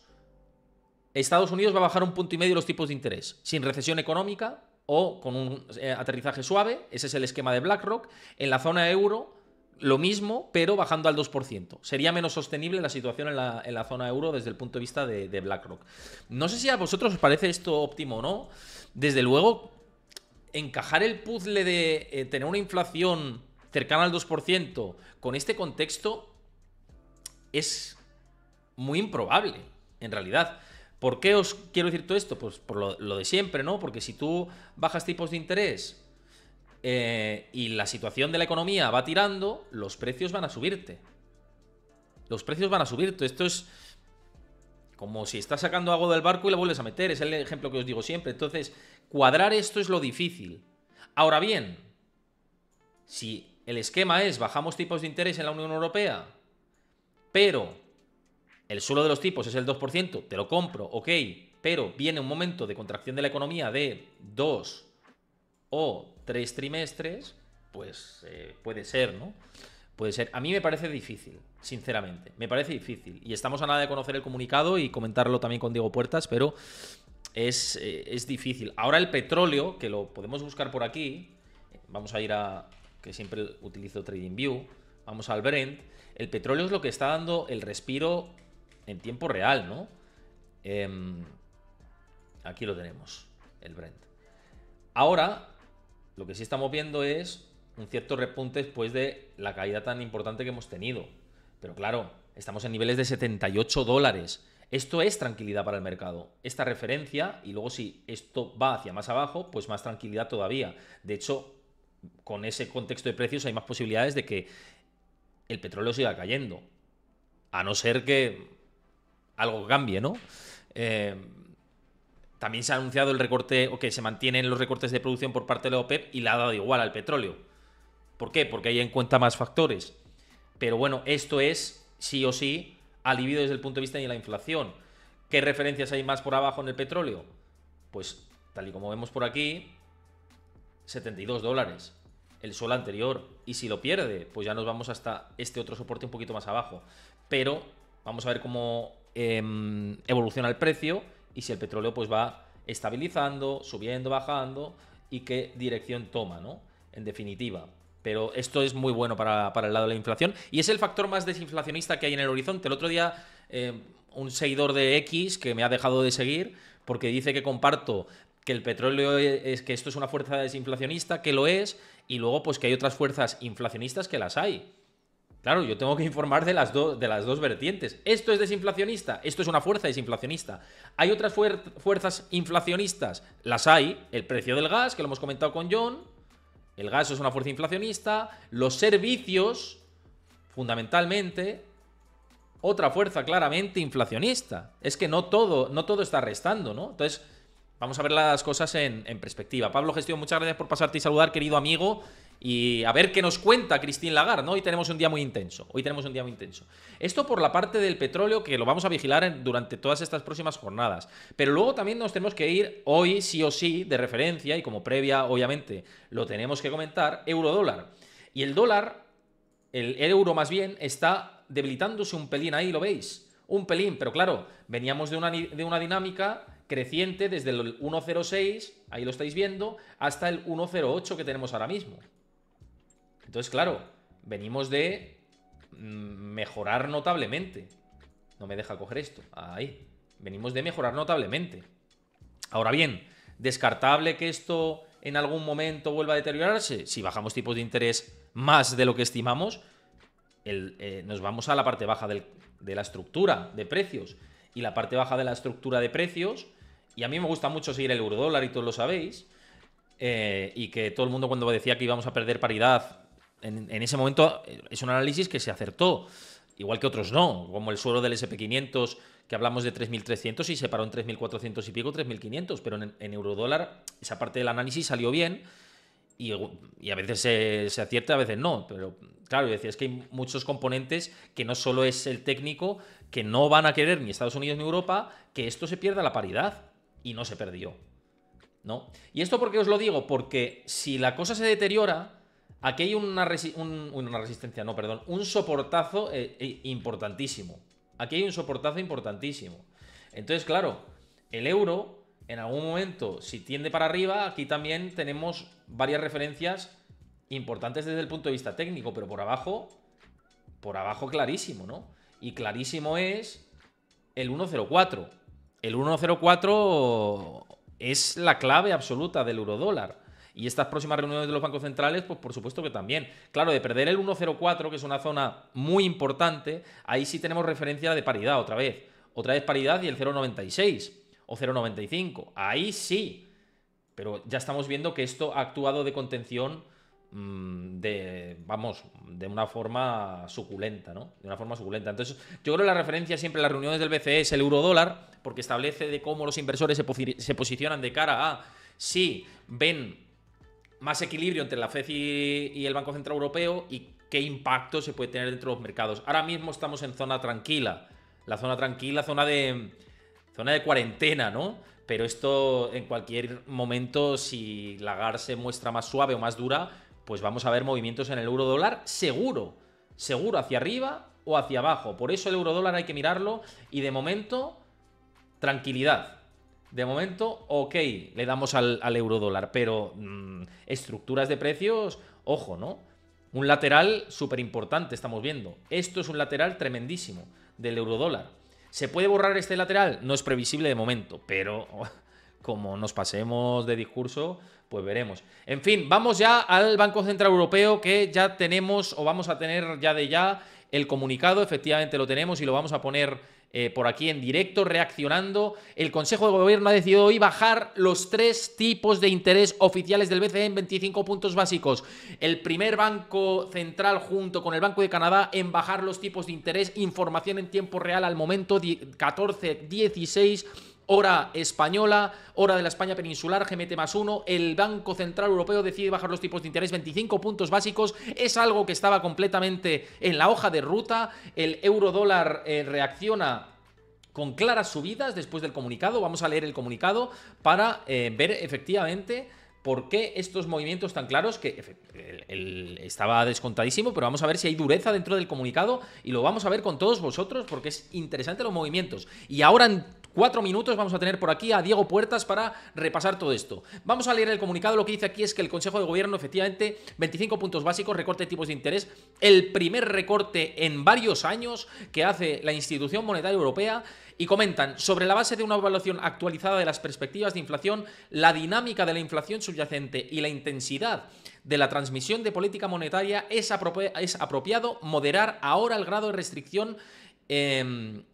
Estados Unidos va a bajar 1,5 puntos los tipos de interés, sin recesión económica o con un aterrizaje suave. Ese es el esquema de BlackRock. En la zona euro, lo mismo, pero bajando al 2%. Sería menos sostenible la situación en la zona euro desde el punto de vista de BlackRock. No sé si a vosotros os parece esto óptimo o no. Desde luego, encajar el puzzle de tener una inflación cercana al 2% con este contexto es muy improbable, en realidad. ¿Por qué os quiero decir todo esto? Pues por lo de siempre, ¿no? Porque si tú bajas tipos de interés y la situación de la economía va tirando, los precios van a subirte. Los precios van a subirte. Esto es como si estás sacando agua del barco y la vuelves a meter. Es el ejemplo que os digo siempre. Entonces, cuadrar esto es lo difícil. Ahora bien, si el esquema es bajamos tipos de interés en la Unión Europea, pero el suelo de los tipos es el 2%, te lo compro, ok, pero viene un momento de contracción de la economía de 2 o 3 trimestres, pues puede ser, ¿no? Puede ser. A mí me parece difícil, sinceramente. Me parece difícil. Y estamos a nada de conocer el comunicado y comentarlo también con Diego Puertas, pero es difícil. Ahora el petróleo, que lo podemos buscar por aquí, vamos a ir a... que siempre utilizo TradingView, vamos al Brent. El petróleo es lo que está dando el respiro en tiempo real, ¿no? Aquí lo tenemos, el Brent. Ahora, lo que sí estamos viendo es un cierto repunte después de la caída tan importante que hemos tenido. Pero claro, estamos en niveles de $78. Esto es tranquilidad para el mercado. Esta referencia, y luego si esto va hacia más abajo, pues más tranquilidad todavía. De hecho, con ese contexto de precios hay más posibilidades de que el petróleo siga cayendo. A no ser que algo cambie, ¿no? También se ha anunciado el recorte, o que se mantienen los recortes de producción por parte de la OPEP y le ha dado igual al petróleo. ¿Por qué? Porque hay en cuenta más factores. Pero bueno, esto es, sí o sí, alivio desde el punto de vista de la inflación. ¿Qué referencias hay más por abajo en el petróleo? Pues, tal y como vemos por aquí, $72. El suelo anterior. Y si lo pierde, pues ya nos vamos hasta este otro soporte un poquito más abajo. Pero vamos a ver cómo evoluciona el precio y si el petróleo pues va estabilizando, subiendo, bajando y qué dirección toma, ¿no? En definitiva. Pero esto es muy bueno para el lado de la inflación y es el factor más desinflacionista que hay en el horizonte. El otro día un seguidor de X que me ha dejado de seguir porque dice que comparto que el petróleo que esto es una fuerza desinflacionista, que lo es, y luego pues que hay otras fuerzas inflacionistas que las hay. Claro, yo tengo que informar de las dos vertientes. ¿Esto es desinflacionista? Esto es una fuerza desinflacionista. ¿Hay otras fuerzas inflacionistas? Las hay. El precio del gas, que lo hemos comentado con John. El gas es una fuerza inflacionista. Los servicios, fundamentalmente, otra fuerza claramente inflacionista. Es que no todo está restando, ¿no? Entonces, Vamos a ver las cosas en perspectiva. Pablo Gestión, muchas gracias por pasarte y saludar, querido amigo. Y a ver qué nos cuenta Christine Lagarde, ¿no? Hoy tenemos un día muy intenso. Esto por la parte del petróleo, que lo vamos a vigilar durante todas estas próximas jornadas. Pero luego también nos tenemos que ir hoy, sí o sí, de referencia, y como previa, obviamente, lo tenemos que comentar, euro-dólar. Y el dólar, el euro más bien, está debilitándose un pelín ahí, ¿lo veis? Un pelín, pero claro, veníamos de una dinámica creciente desde el 1.06, ahí lo estáis viendo, hasta el 1.08 que tenemos ahora mismo. Entonces, claro, venimos de mejorar notablemente. No me deja coger esto. Ahí. Venimos de mejorar notablemente. Ahora bien, ¿descartable que esto en algún momento vuelva a deteriorarse? Si bajamos tipos de interés más de lo que estimamos, nos vamos a la parte baja de la estructura de precios. Y la parte baja de la estructura de precios, y a mí me gusta mucho seguir el eurodólar y todos lo sabéis, y que todo el mundo cuando decía que íbamos a perder paridad, en ese momento es un análisis que se acertó, igual que otros no, como el suelo del SP500, que hablamos de 3.300 y se paró en 3.400 y pico, 3.500, pero en eurodólar esa parte del análisis salió bien, y a veces se acierta, a veces no, pero claro, decía, es que hay muchos componentes que no solo es el técnico, que no van a querer ni Estados Unidos ni Europa que esto se pierda la paridad, y no se perdió, ¿no? ¿Y esto por qué os lo digo? Porque si la cosa se deteriora, aquí hay un soportazo importantísimo. Aquí hay un soportazo importantísimo. Entonces, claro, el euro, en algún momento, si tiende para arriba, aquí también tenemos varias referencias importantes desde el punto de vista técnico, pero por abajo clarísimo, ¿no? Y clarísimo es el 1.04. El 1.04 es la clave absoluta del eurodólar. Y estas próximas reuniones de los bancos centrales, pues por supuesto que también. Claro, de perder el 1.04, que es una zona muy importante, ahí sí tenemos referencia de paridad otra vez. Otra vez paridad y el 0.96 o 0.95. Ahí sí. Pero ya estamos viendo que esto ha actuado de contención de una forma suculenta, ¿no? De una forma suculenta. Entonces, yo creo que la referencia siempre en las reuniones del BCE es el eurodólar, porque establece de cómo los inversores se posicionan de cara a si ven más equilibrio entre la FED y el Banco Central Europeo y qué impacto se puede tener dentro de los mercados. Ahora mismo estamos en zona tranquila. La zona tranquila, zona de cuarentena, ¿no? Pero esto en cualquier momento, si Lagarde se muestra más suave o más dura, pues vamos a ver movimientos en el eurodólar seguro hacia arriba o hacia abajo. Por eso el eurodólar hay que mirarlo y de momento, tranquilidad. De momento, ok, le damos al eurodólar, pero estructuras de precios, ojo, ¿no? Un lateral súper importante estamos viendo. Esto es un lateral tremendísimo del eurodólar. ¿Se puede borrar este lateral? No es previsible de momento, pero como nos pasemos de discurso, pues veremos. En fin, vamos ya al Banco Central Europeo, que ya tenemos o vamos a tener ya el comunicado. Efectivamente lo tenemos y lo vamos a poner por aquí en directo, reaccionando. El Consejo de Gobierno ha decidido hoy bajar los 3 tipos de interés oficiales del BCE en 25 puntos básicos. El primer banco central junto con el Banco de Canadá en bajar los tipos de interés. Información en tiempo real al momento, 14:16 hora española, hora de la España peninsular, GMT+1. El Banco Central Europeo decide bajar los tipos de interés 25 puntos básicos. Es algo que estaba completamente en la hoja de ruta. El eurodólar reacciona con claras subidas después del comunicado. Vamos a leer el comunicado para ver efectivamente por qué estos movimientos tan claros, que estaba descontadísimo, pero vamos a ver si hay dureza dentro del comunicado y lo vamos a ver con todos vosotros porque es interesante los movimientos. Y ahora en 4 minutos vamos a tener por aquí a Diego Puertas para repasar todo esto. Vamos a leer el comunicado. Lo que dice aquí es que el Consejo de Gobierno, efectivamente, 25 puntos básicos, recorte de tipos de interés, el primer recorte en varios años que hace la Institución Monetaria Europea, y comentan, sobre la base de una evaluación actualizada de las perspectivas de inflación, la dinámica de la inflación subyacente y la intensidad de la transmisión de política monetaria, es apropiado moderar ahora el grado de restricción de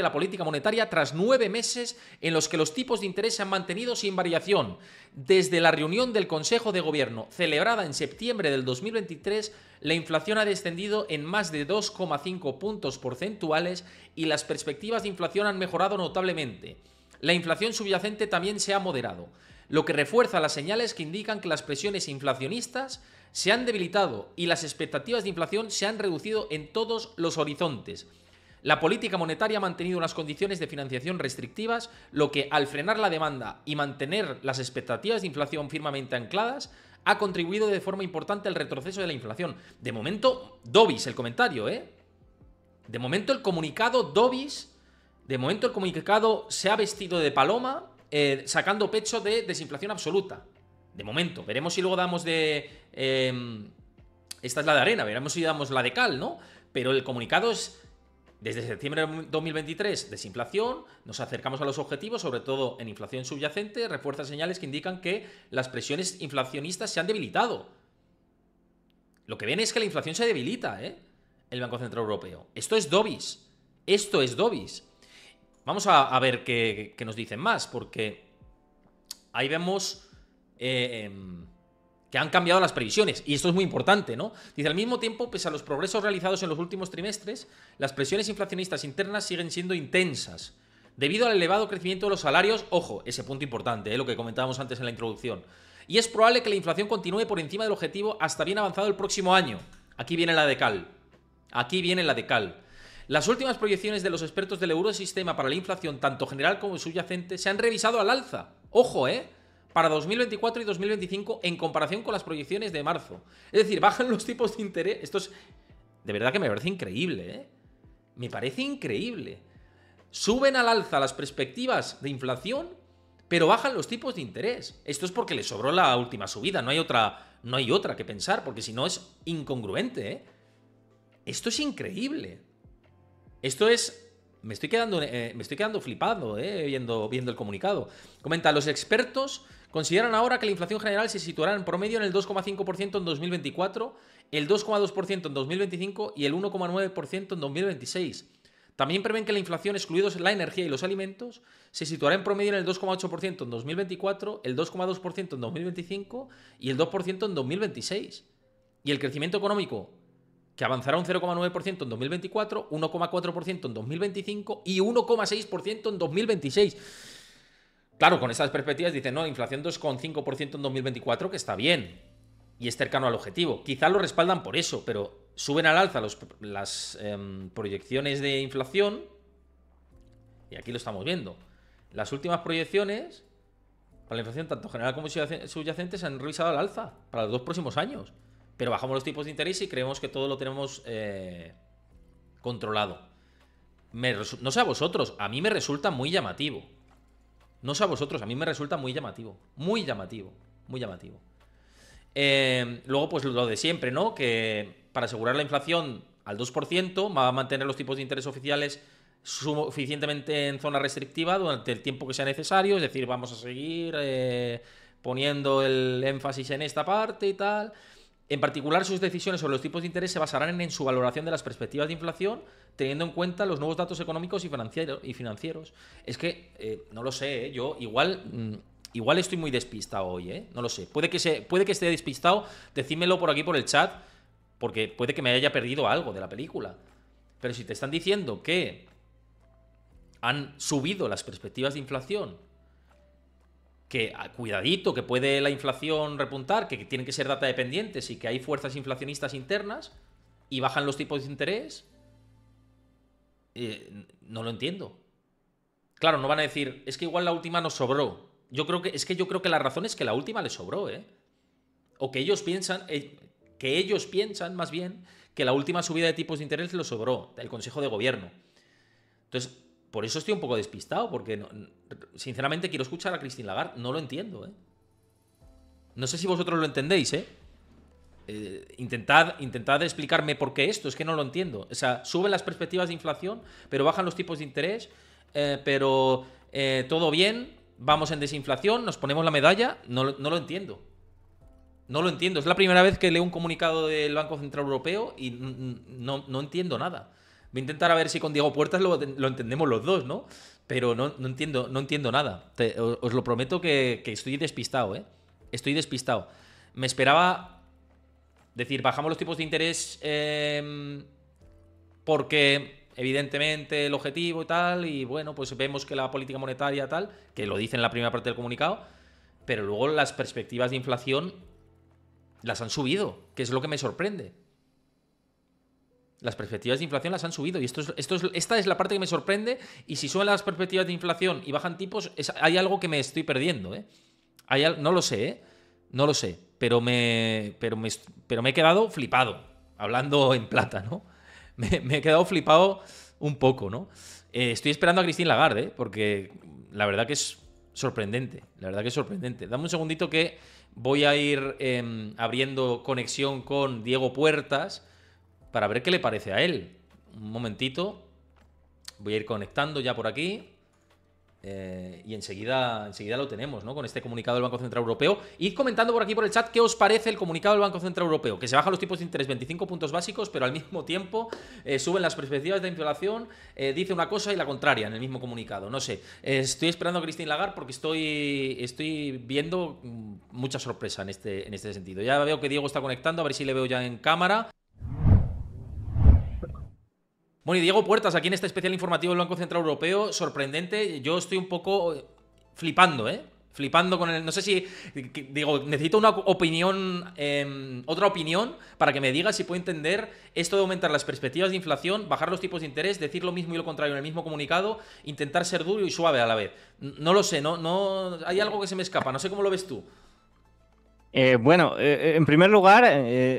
la política monetaria tras 9 meses en los que los tipos de interés se han mantenido sin variación. Desde la reunión del Consejo de Gobierno celebrada en septiembre del 2023, la inflación ha descendido en más de 2,5 puntos porcentuales y las perspectivas de inflación han mejorado notablemente. la inflación subyacente también se ha moderado, lo que refuerza las señales que indican que las presiones inflacionistas se han debilitado y las expectativas de inflación se han reducido en todos los horizontes. La política monetaria ha mantenido unas condiciones de financiación restrictivas, lo que, al frenar la demanda y mantener las expectativas de inflación firmemente ancladas, ha contribuido de forma importante al retroceso de la inflación. De momento, Dobis, el comentario, ¿eh? De momento el comunicado Dobis, de momento el comunicado se ha vestido de paloma, sacando pecho de desinflación absoluta. De momento, veremos si luego damos de... esta es la de arena, veremos si damos la de cal, ¿no? Pero el comunicado es... Desde septiembre de 2023, desinflación, nos acercamos a los objetivos, sobre todo en inflación subyacente, refuerza señales que indican que las presiones inflacionistas se han debilitado. Lo que ven es que la inflación se debilita, ¿eh? El Banco Central Europeo. Esto es Dobis. Esto es Dobis. Vamos a ver qué nos dicen más, porque ahí vemos que han cambiado las previsiones, y esto es muy importante, ¿no? Dice, al mismo tiempo, pese a los progresos realizados en los últimos trimestres, las presiones inflacionistas internas siguen siendo intensas, debido al elevado crecimiento de los salarios. Ojo, ese punto importante, lo que comentábamos antes en la introducción. Y es probable que la inflación continúe por encima del objetivo hasta bien avanzado el próximo año. Aquí viene la de cal. Aquí viene la de cal. Las últimas proyecciones de los expertos del Eurosistema para la inflación, tanto general como subyacente, se han revisado al alza. Ojo, para 2024 y 2025 en comparación con las proyecciones de marzo. Es decir, bajan los tipos de interés. Esto es... De verdad que me parece increíble, ¿eh? Me parece increíble. Suben al alza las perspectivas de inflación, pero bajan los tipos de interés. Esto es porque les sobró la última subida. No hay otra que pensar, porque si no es incongruente, ¿eh? Esto es increíble. Esto es... Me estoy quedando flipando, viendo el comunicado. Comenta, los expertos consideran ahora que la inflación general se situará en promedio en el 2,5% en 2024, el 2,2% en 2025 y el 1,9% en 2026. También prevén que la inflación, excluidos la energía y los alimentos, se situará en promedio en el 2,8% en 2024, el 2,2% en 2025 y el 2% en 2026. Y el crecimiento económico, que avanzará un 0,9% en 2024, 1,4% en 2025 y 1,6% en 2026. Claro, con estas perspectivas dicen, no, inflación 2,5% en 2024, que está bien y es cercano al objetivo. Quizá lo respaldan por eso, pero suben al alza las proyecciones de inflación, y aquí lo estamos viendo. Las últimas proyecciones para la inflación, tanto general como subyacente, se han revisado al alza para los 2 próximos años. Pero bajamos los tipos de interés y creemos que todo lo tenemos controlado. No sé a vosotros, a mí me resulta muy llamativo. No sé a vosotros, a mí me resulta muy llamativo. Muy llamativo, muy llamativo. Luego, pues lo de siempre, ¿no? Que para asegurar la inflación al 2% va a mantener los tipos de interés oficiales suficientemente en zona restrictiva durante el tiempo que sea necesario. Es decir, vamos a seguir poniendo el énfasis en esta parte y tal. En particular, sus decisiones sobre los tipos de interés se basarán en su valoración de las perspectivas de inflación, teniendo en cuenta los nuevos datos económicos y financieros. Es que, no lo sé, yo igual estoy muy despistado hoy, no lo sé. Puede que esté despistado, decídmelo por aquí por el chat, porque puede que me haya perdido algo de la película. Pero si te están diciendo que han subido las perspectivas de inflación, que cuidadito, que puede la inflación repuntar, que tienen que ser data dependientes y que hay fuerzas inflacionistas internas y bajan los tipos de interés, no lo entiendo. Claro, no van a decir, es que igual la última nos sobró. Yo creo que la razón es que la última les sobró, o que ellos piensan más bien que la última subida de tipos de interés les sobró, del Consejo de Gobierno. Entonces, por eso estoy un poco despistado, porque sinceramente quiero escuchar a Christine Lagarde. No lo entiendo, No sé si vosotros lo entendéis, Intentad explicarme por qué esto, es que no lo entiendo. O sea, suben las perspectivas de inflación, pero bajan los tipos de interés, pero todo bien, vamos en desinflación, nos ponemos la medalla. No lo entiendo. No lo entiendo. Es la primera vez que leo un comunicado del Banco Central Europeo y no entiendo nada. Voy a intentar a ver si con Diego Puertas lo entendemos los dos, ¿no? Pero no entiendo nada. Os lo prometo que estoy despistado, Estoy despistado. Me esperaba decir, bajamos los tipos de interés porque evidentemente el objetivo y tal, y bueno, pues vemos que la política monetaria tal, que lo dice en la primera parte del comunicado, pero luego las perspectivas de inflación las han subido, que es lo que me sorprende. Las perspectivas de inflación las han subido y esta es la parte que me sorprende. Y si suben las perspectivas de inflación y bajan tipos, hay algo que me estoy perdiendo, ¿eh? No lo sé, ¿eh? No lo sé, pero me he quedado flipado, hablando en plata, ¿no? Me he quedado flipado un poco, ¿no? Estoy esperando a Christine Lagarde, ¿eh? Porque la verdad que es sorprendente, la verdad que es sorprendente. Dame un segundito que voy a ir abriendo conexión con Diego Puertas para ver qué le parece a él. Un momentito. Voy a ir conectando ya por aquí. Y enseguida lo tenemos, ¿no? Con este comunicado del Banco Central Europeo. Id comentando por aquí por el chat qué os parece el comunicado del Banco Central Europeo. Que se bajan los tipos de interés 25 puntos básicos, pero al mismo tiempo suben las perspectivas de inflación. Dice una cosa y la contraria en el mismo comunicado. No sé. Estoy esperando a Christine Lagarde porque estoy viendo mucha sorpresa en este sentido. Ya veo que Diego está conectando, a ver si le veo ya en cámara. Bueno, y Diego Puertas, aquí en este especial informativo del Banco Central Europeo, sorprendente. Yo estoy un poco flipando, ¿eh? Flipando con el... No sé si... Digo, necesito una opinión, otra opinión para que me digas si puedo entender esto de aumentar las perspectivas de inflación, bajar los tipos de interés, decir lo mismo y lo contrario en el mismo comunicado, intentar ser duro y suave a la vez. No lo sé, no hay algo que se me escapa, no sé cómo lo ves tú. En primer lugar,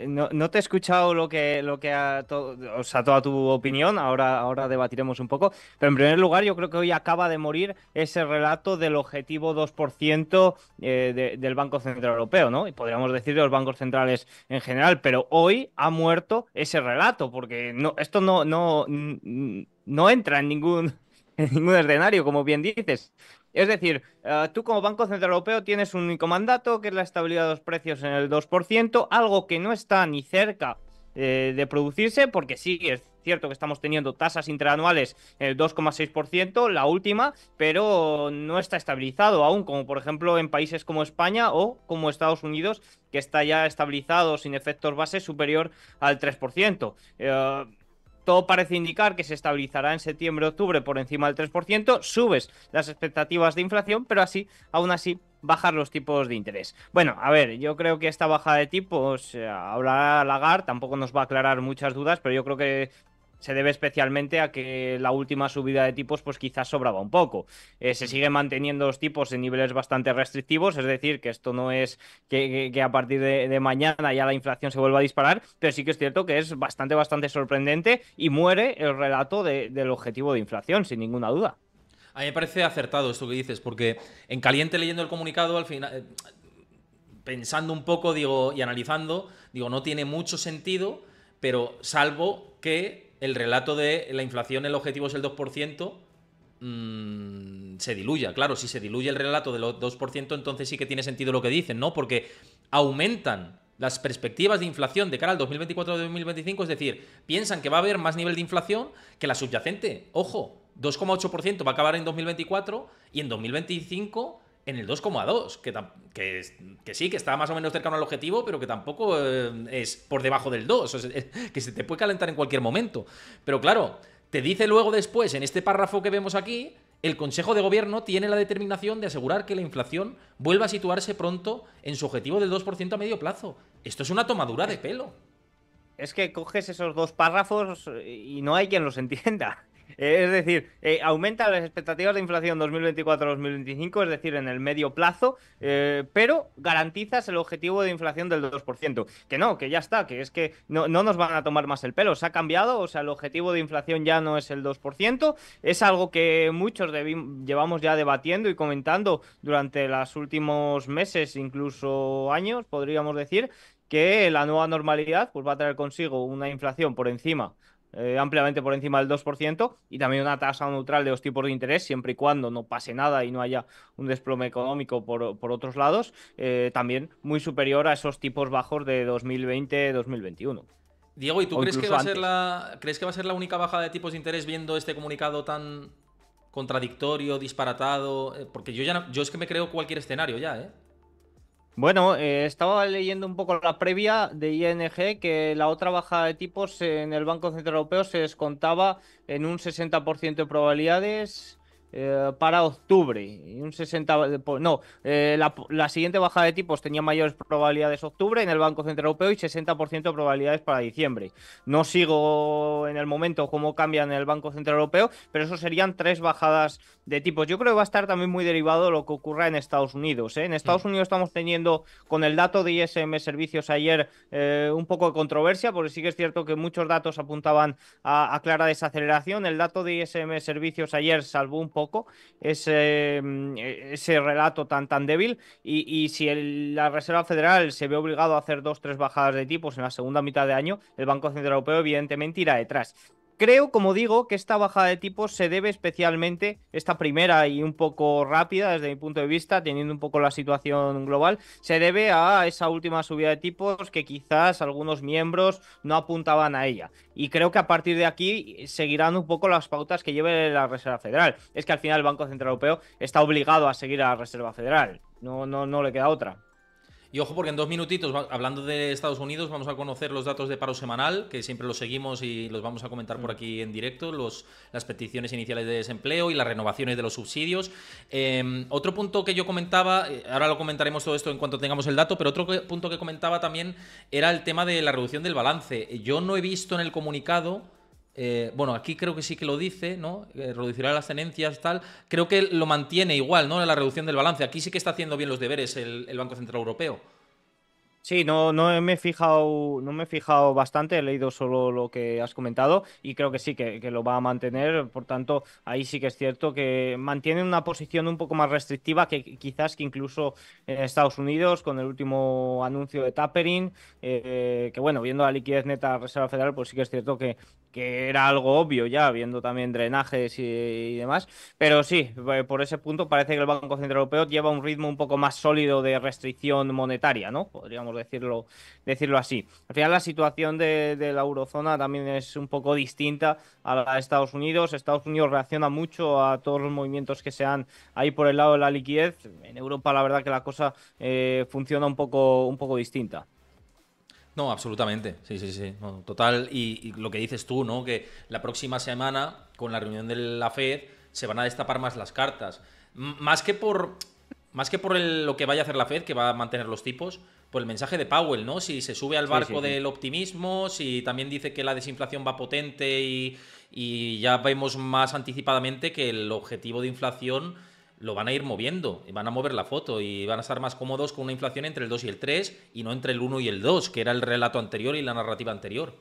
no te he escuchado o sea, toda tu opinión, ahora debatiremos un poco, pero en primer lugar yo creo que hoy acaba de morir ese relato del objetivo 2% del Banco Central Europeo, ¿no? Y podríamos decir de los bancos centrales en general, pero hoy ha muerto ese relato, porque esto no entra en en ningún escenario, como bien dices. Es decir, tú como Banco Central Europeo tienes un único mandato, que es la estabilidad de los precios en el 2%, algo que no está ni cerca de producirse, porque sí, es cierto que estamos teniendo tasas interanuales en el 2,6%, la última, pero no está estabilizado aún, como por ejemplo en países como España o como Estados Unidos, que está ya estabilizado sin efectos base superior al 3%. Todo parece indicar que se estabilizará en septiembre-octubre por encima del 3%, subes las expectativas de inflación, pero aún así, bajar los tipos de interés. Bueno, a ver, yo creo que esta bajada de tipos, hablará Lagarde, tampoco nos va a aclarar muchas dudas, pero yo creo que se debe especialmente a que la última subida de tipos pues quizás sobraba un poco. Se siguen manteniendo los tipos en niveles bastante restrictivos, es decir, que esto no es que a partir de mañana ya la inflación se vuelva a disparar, pero sí que es cierto que es bastante sorprendente y muere el relato del objetivo de inflación, sin ninguna duda. A mí me parece acertado esto que dices, porque en caliente leyendo el comunicado, al final, pensando un poco, digo, y analizando, digo, no tiene mucho sentido, pero salvo que el relato de la inflación, el objetivo es el 2%, se diluya. Claro, si se diluye el relato del 2%, entonces sí que tiene sentido lo que dicen, ¿no? Porque aumentan las perspectivas de inflación de cara al 2024-2025, es decir, piensan que va a haber más nivel de inflación que la subyacente. Ojo, 2,8% va a acabar en 2024 y en 2025 en el 2,2, que sí, que está más o menos cercano al objetivo, pero que tampoco es por debajo del 2, o sea, que se te puede calentar en cualquier momento. Pero claro, te dice luego después, en este párrafo que vemos aquí, el Consejo de Gobierno tiene la determinación de asegurar que la inflación vuelva a situarse pronto en su objetivo del 2% a medio plazo. Esto es una tomadura de pelo. Es que coges esos dos párrafos y no hay quien los entienda. Es decir, aumenta las expectativas de inflación 2024-2025, es decir, en el medio plazo, pero garantizas el objetivo de inflación del 2%. Que ya está, que es que no nos van a tomar más el pelo. Se ha cambiado, o sea, el objetivo de inflación ya no es el 2%. Es algo que muchos llevamos ya debatiendo y comentando durante los últimos meses, incluso años, podríamos decir, que la nueva normalidad pues va a traer consigo una inflación por encima, ampliamente por encima del 2% y también una tasa neutral de los tipos de interés, siempre y cuando no pase nada y no haya un desplome económico por otros lados, también muy superior a esos tipos bajos de 2020-2021. Diego, ¿y tú crees que va a ser la única bajada de tipos de interés viendo este comunicado tan contradictorio, disparatado? Porque yo es que me creo cualquier escenario ya, ¿eh? Bueno, estaba leyendo un poco la previa de ING, que la otra bajada de tipos en el Banco Central Europeo se descontaba en un 60% de probabilidades para octubre. Y un 60, no, la siguiente bajada de tipos tenía mayores probabilidades octubre en el Banco Central Europeo y 60% de probabilidades para diciembre. No sigo en el momento cómo cambia en el Banco Central Europeo, pero eso serían 3 bajadas de tipos. Yo creo que va a estar también muy derivado de lo que ocurra en Estados Unidos, ¿eh? En Estados Unidos estamos teniendo, con el dato de ISM Servicios ayer, un poco de controversia, porque sí que es cierto que muchos datos apuntaban a clara desaceleración. El dato de ISM Servicios ayer salvó un poco ese relato tan débil, y si la Reserva Federal se ve obligado a hacer 2 o 3 bajadas de tipos en la segunda mitad de año, el Banco Central Europeo evidentemente irá detrás. Creo, como digo, que esta bajada de tipos se debe especialmente, esta primera y un poco rápida desde mi punto de vista, teniendo un poco la situación global, se debe a esa última subida de tipos que quizás algunos miembros no apuntaban a ella. Y creo que a partir de aquí seguirán un poco las pautas que lleve la Reserva Federal. Es que al final el Banco Central Europeo está obligado a seguir a la Reserva Federal. No le queda otra. Y ojo, porque en 2 minutitos, hablando de Estados Unidos, vamos a conocer los datos de paro semanal, que siempre los seguimos y los vamos a comentar por aquí en directo, las peticiones iniciales de desempleo y las renovaciones de los subsidios. Otro punto que yo comentaba, ahora lo comentaremos todo esto en cuanto tengamos el dato, pero otro punto que comentaba también era el tema de la reducción del balance. Yo no he visto en el comunicado... bueno, aquí creo que sí que lo dice, ¿no? Reducirá las tenencias, tal. Creo que lo mantiene igual, ¿no? La reducción del balance. Aquí sí que está haciendo bien los deberes el Banco Central Europeo. Sí, no me he fijado bastante, he leído solo lo que has comentado y creo que sí, que lo va a mantener. Por tanto, ahí sí que es cierto que mantiene una posición un poco más restrictiva que quizás que incluso en Estados Unidos, con el último anuncio de tapering, que bueno, viendo la liquidez neta de la Reserva Federal, pues sí que es cierto que era algo obvio ya, viendo también drenajes y demás. Pero sí, por ese punto parece que el Banco Central Europeo lleva un ritmo un poco más sólido de restricción monetaria, ¿no? Podríamos decirlo así. Al final la situación de la eurozona también es un poco distinta a la de Estados Unidos. Estados Unidos reacciona mucho a todos los movimientos que se dan ahí por el lado de la liquidez. En Europa la verdad que la cosa funciona un poco distinta. No, absolutamente. Sí, sí, sí. No, total. Y lo que dices tú, ¿no? Que la próxima semana, con la reunión de la Fed, se van a destapar más las cartas. Más que por lo que vaya a hacer la Fed, que va a mantener los tipos, por el mensaje de Powell, ¿no? Si se sube al barco del optimismo, si también dice que la desinflación va potente y ya vemos más anticipadamente que el objetivo de inflación lo van a ir moviendo, y van a mover la foto y van a estar más cómodos con una inflación entre el 2 y el 3 y no entre el 1 y el 2, que era el relato anterior y la narrativa anterior.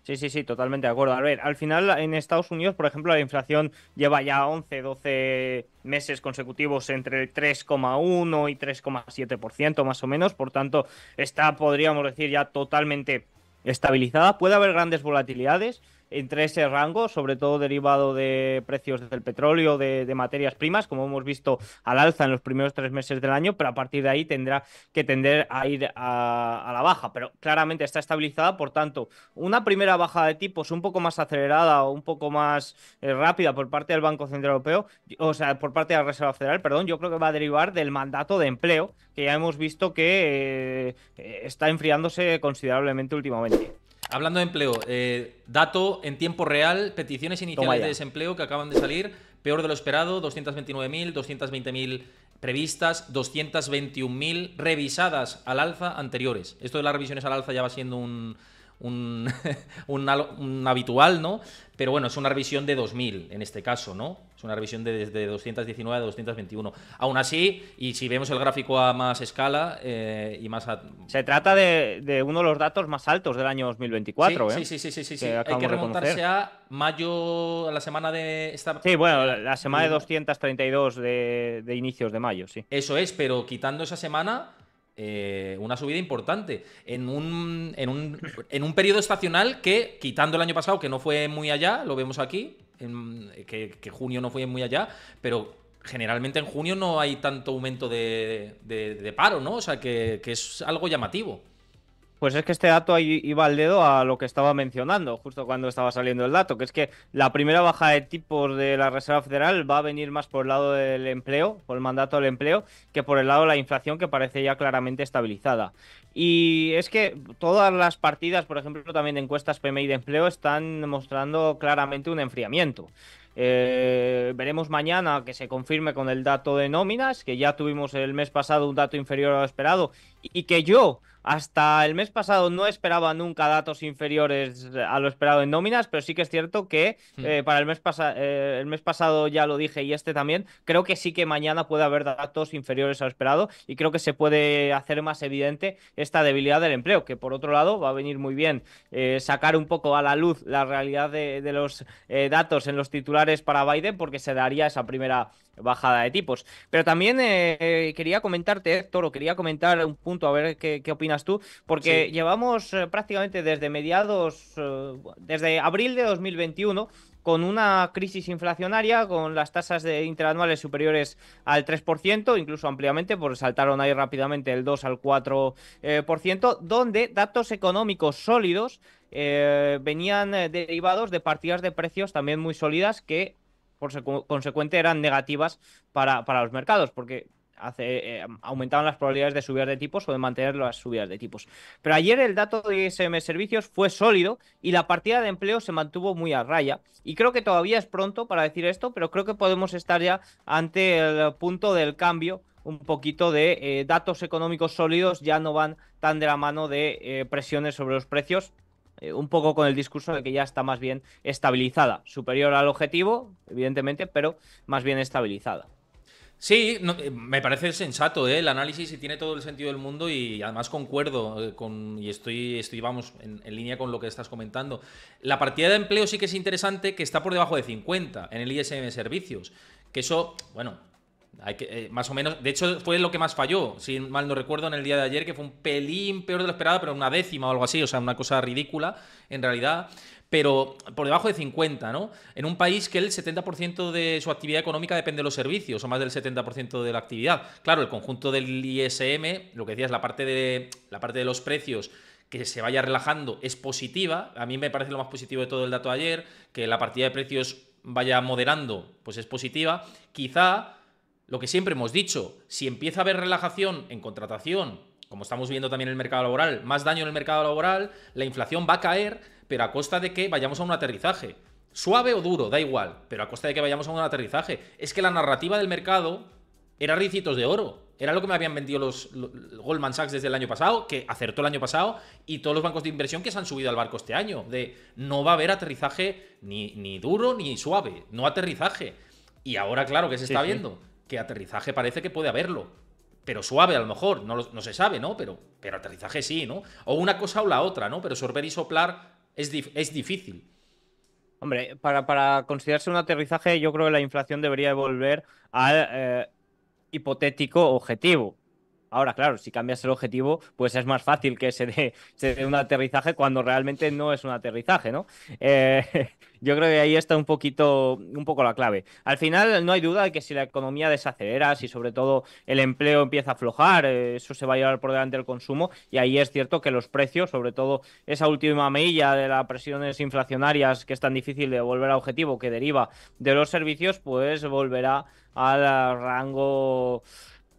Sí, totalmente de acuerdo. A ver, al final en Estados Unidos, por ejemplo, la inflación lleva ya 12 meses consecutivos entre el 3,1 y 3,7% más o menos. Por tanto, está, podríamos decir, ya totalmente estabilizada. Puede haber grandes volatilidades entre ese rango, sobre todo derivado de precios del petróleo, de materias primas, como hemos visto al alza en los primeros 3 meses del año, pero a partir de ahí tendrá que tender a ir a la baja. Pero claramente está estabilizada, por tanto, una primera bajada de tipos un poco más acelerada o un poco más rápida por parte del Banco Central Europeo, o sea, por parte de la Reserva Federal, perdón, yo creo que va a derivar del mandato de empleo, que ya hemos visto que está enfriándose considerablemente últimamente. Hablando de empleo, dato en tiempo real, peticiones iniciales de desempleo que acaban de salir, peor de lo esperado, 229.000, 220.000 previstas, 221.000 revisadas al alza anteriores. Esto de las revisiones al alza ya va siendo un habitual, ¿no? Pero bueno, es una revisión de 2.000 en este caso, ¿no? Es una revisión desde 219 a 221. Aún así, y si vemos el gráfico a más escala y más... Se trata de uno de los datos más altos del año 2024, sí, sí. Hay que remontarse a mayo, a la semana de... Sí, bueno, la semana de 232 de inicios de mayo, sí. Eso es, pero quitando esa semana... una subida importante en un periodo estacional que, quitando el año pasado, que no fue muy allá, lo vemos aquí, que junio no fue muy allá, pero generalmente en junio no hay tanto aumento de paro, ¿no? O sea, que es algo llamativo. Pues es que este dato ahí iba al dedo a lo que estaba mencionando, justo cuando estaba saliendo el dato, que es que la primera baja de tipos de la Reserva Federal va a venir más por el lado del empleo, por el mandato del empleo, que por el lado de la inflación, que parece ya claramente estabilizada. Y es que todas las partidas, por ejemplo, también de encuestas PMI de empleo, están mostrando claramente un enfriamiento. Veremos mañana que se confirme con el dato de nóminas, que ya tuvimos el mes pasado un dato inferior a lo esperado y que yo hasta el mes pasado no esperaba nunca datos inferiores a lo esperado en nóminas, pero sí que es cierto que para el mes pasado ya lo dije y este también, creo que sí que mañana puede haber datos inferiores a lo esperado y creo que se puede hacer más evidente esta debilidad del empleo, que por otro lado va a venir muy bien sacar un poco a la luz la realidad de los datos en los titulares para Biden, porque se daría esa primera bajada de tipos. Pero también quería comentarte, Héctor, o quería comentar un punto, a ver qué opinas tú, porque Sí. llevamos prácticamente desde desde abril de 2021, con una crisis inflacionaria, con las tasas de interanuales superiores al 3%, incluso ampliamente, porque saltaron ahí rápidamente el 2 al 4%, donde datos económicos sólidos venían derivados de partidas de precios también muy sólidas que consecuente eran negativas para los mercados, porque aumentaban las probabilidades de subidas de tipos o de mantener las subidas de tipos. Pero ayer el dato de ISM Servicios fue sólido y la partida de empleo se mantuvo muy a raya. Y creo que todavía es pronto para decir esto, pero creo que podemos estar ya ante el punto del cambio. Un poquito de datos económicos sólidos ya no van tan de la mano de presiones sobre los precios, un poco con el discurso de que ya está más bien estabilizada, superior al objetivo, evidentemente, pero más bien estabilizada. Sí, me parece sensato, ¿eh? El análisis y tiene todo el sentido del mundo y además concuerdo y estoy vamos, en línea con lo que estás comentando. La partida de empleo sí que es interesante, que está por debajo de 50 en el ISM Servicios, que eso, bueno, hay que, más o menos, de hecho fue lo que más falló, si mal no recuerdo, en el día de ayer, que fue un pelín peor de lo esperado, pero una décima o algo así, o sea, una cosa ridícula en realidad. Pero por debajo de 50, ¿no? En un país que el 70% de su actividad económica depende de los servicios, o más del 70% de la actividad. Claro, el conjunto del ISM, lo que decías, la parte de los precios que se vaya relajando es positiva. A mí me parece lo más positivo de todo el dato de ayer, que la partida de precios vaya moderando, pues es positiva. Quizá lo que siempre hemos dicho, si empieza a haber relajación en contratación, como estamos viendo también en el mercado laboral, más daño en el mercado laboral, la inflación va a caer, pero a costa de que vayamos a un aterrizaje. Suave o duro, da igual, pero a costa de que vayamos a un aterrizaje. Es que la narrativa del mercado era ricitos de oro. Era lo que me habían vendido los Goldman Sachs desde el año pasado, que acertó el año pasado, y todos los bancos de inversión que se han subido al barco este año. De no va a haber aterrizaje ni duro ni suave, no aterrizaje. Y ahora, claro, que se está viendo que aterrizaje parece que puede haberlo. Pero suave a lo mejor, no se sabe, ¿no? Pero aterrizaje sí, ¿no? O una cosa o la otra, ¿no? Pero sorber y soplar es difícil. Hombre, para considerarse un aterrizaje, yo creo que la inflación debería volver al hipotético objetivo. Ahora, claro, si cambias el objetivo, pues es más fácil que se dé un aterrizaje cuando realmente no es un aterrizaje, ¿no? Yo creo que ahí está un poco la clave. Al final, no hay duda de que si la economía desacelera, si sobre todo el empleo empieza a aflojar, eso se va a llevar por delante del consumo y ahí es cierto que los precios, sobre todo esa última milla de las presiones inflacionarias que es tan difícil de volver a objetivo que deriva de los servicios, pues volverá al rango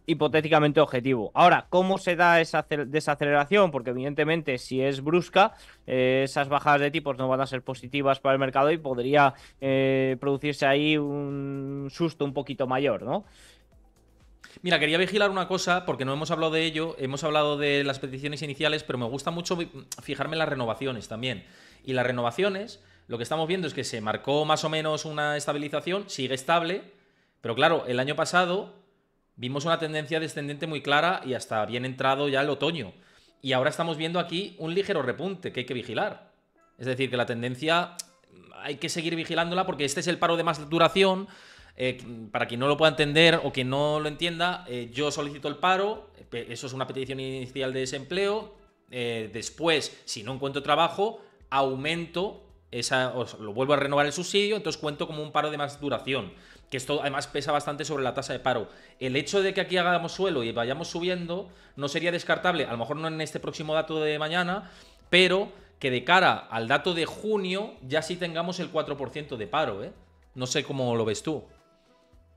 hipotéticamente objetivo. Ahora, ¿cómo se da esa desaceleración? Porque evidentemente si es brusca, esas bajadas de tipos no van a ser positivas para el mercado y podría producirse ahí un susto un poquito mayor, ¿no? Mira, quería vigilar una cosa, porque no hemos hablado de ello, hemos hablado de las peticiones iniciales, pero me gusta mucho fijarme en las renovaciones también. Y las renovaciones, lo que estamos viendo es que se marcó más o menos una estabilización, sigue estable, pero claro, el año pasado vimos una tendencia descendente muy clara y hasta bien entrado ya el otoño. Y ahora estamos viendo aquí un ligero repunte que hay que vigilar. Es decir, que la tendencia hay que seguir vigilándola porque este es el paro de más duración. Para quien no lo pueda entender o quien no lo entienda, yo solicito el paro, eso es una petición inicial de desempleo. Después, si no encuentro trabajo, aumento os lo vuelvo a renovar el subsidio, entonces cuento como un paro de más duración, que esto además pesa bastante sobre la tasa de paro. El hecho de que aquí hagamos suelo y vayamos subiendo no sería descartable, a lo mejor no en este próximo dato de mañana, pero que de cara al dato de junio ya sí tengamos el 4% de paro, ¿eh? No sé cómo lo ves tú.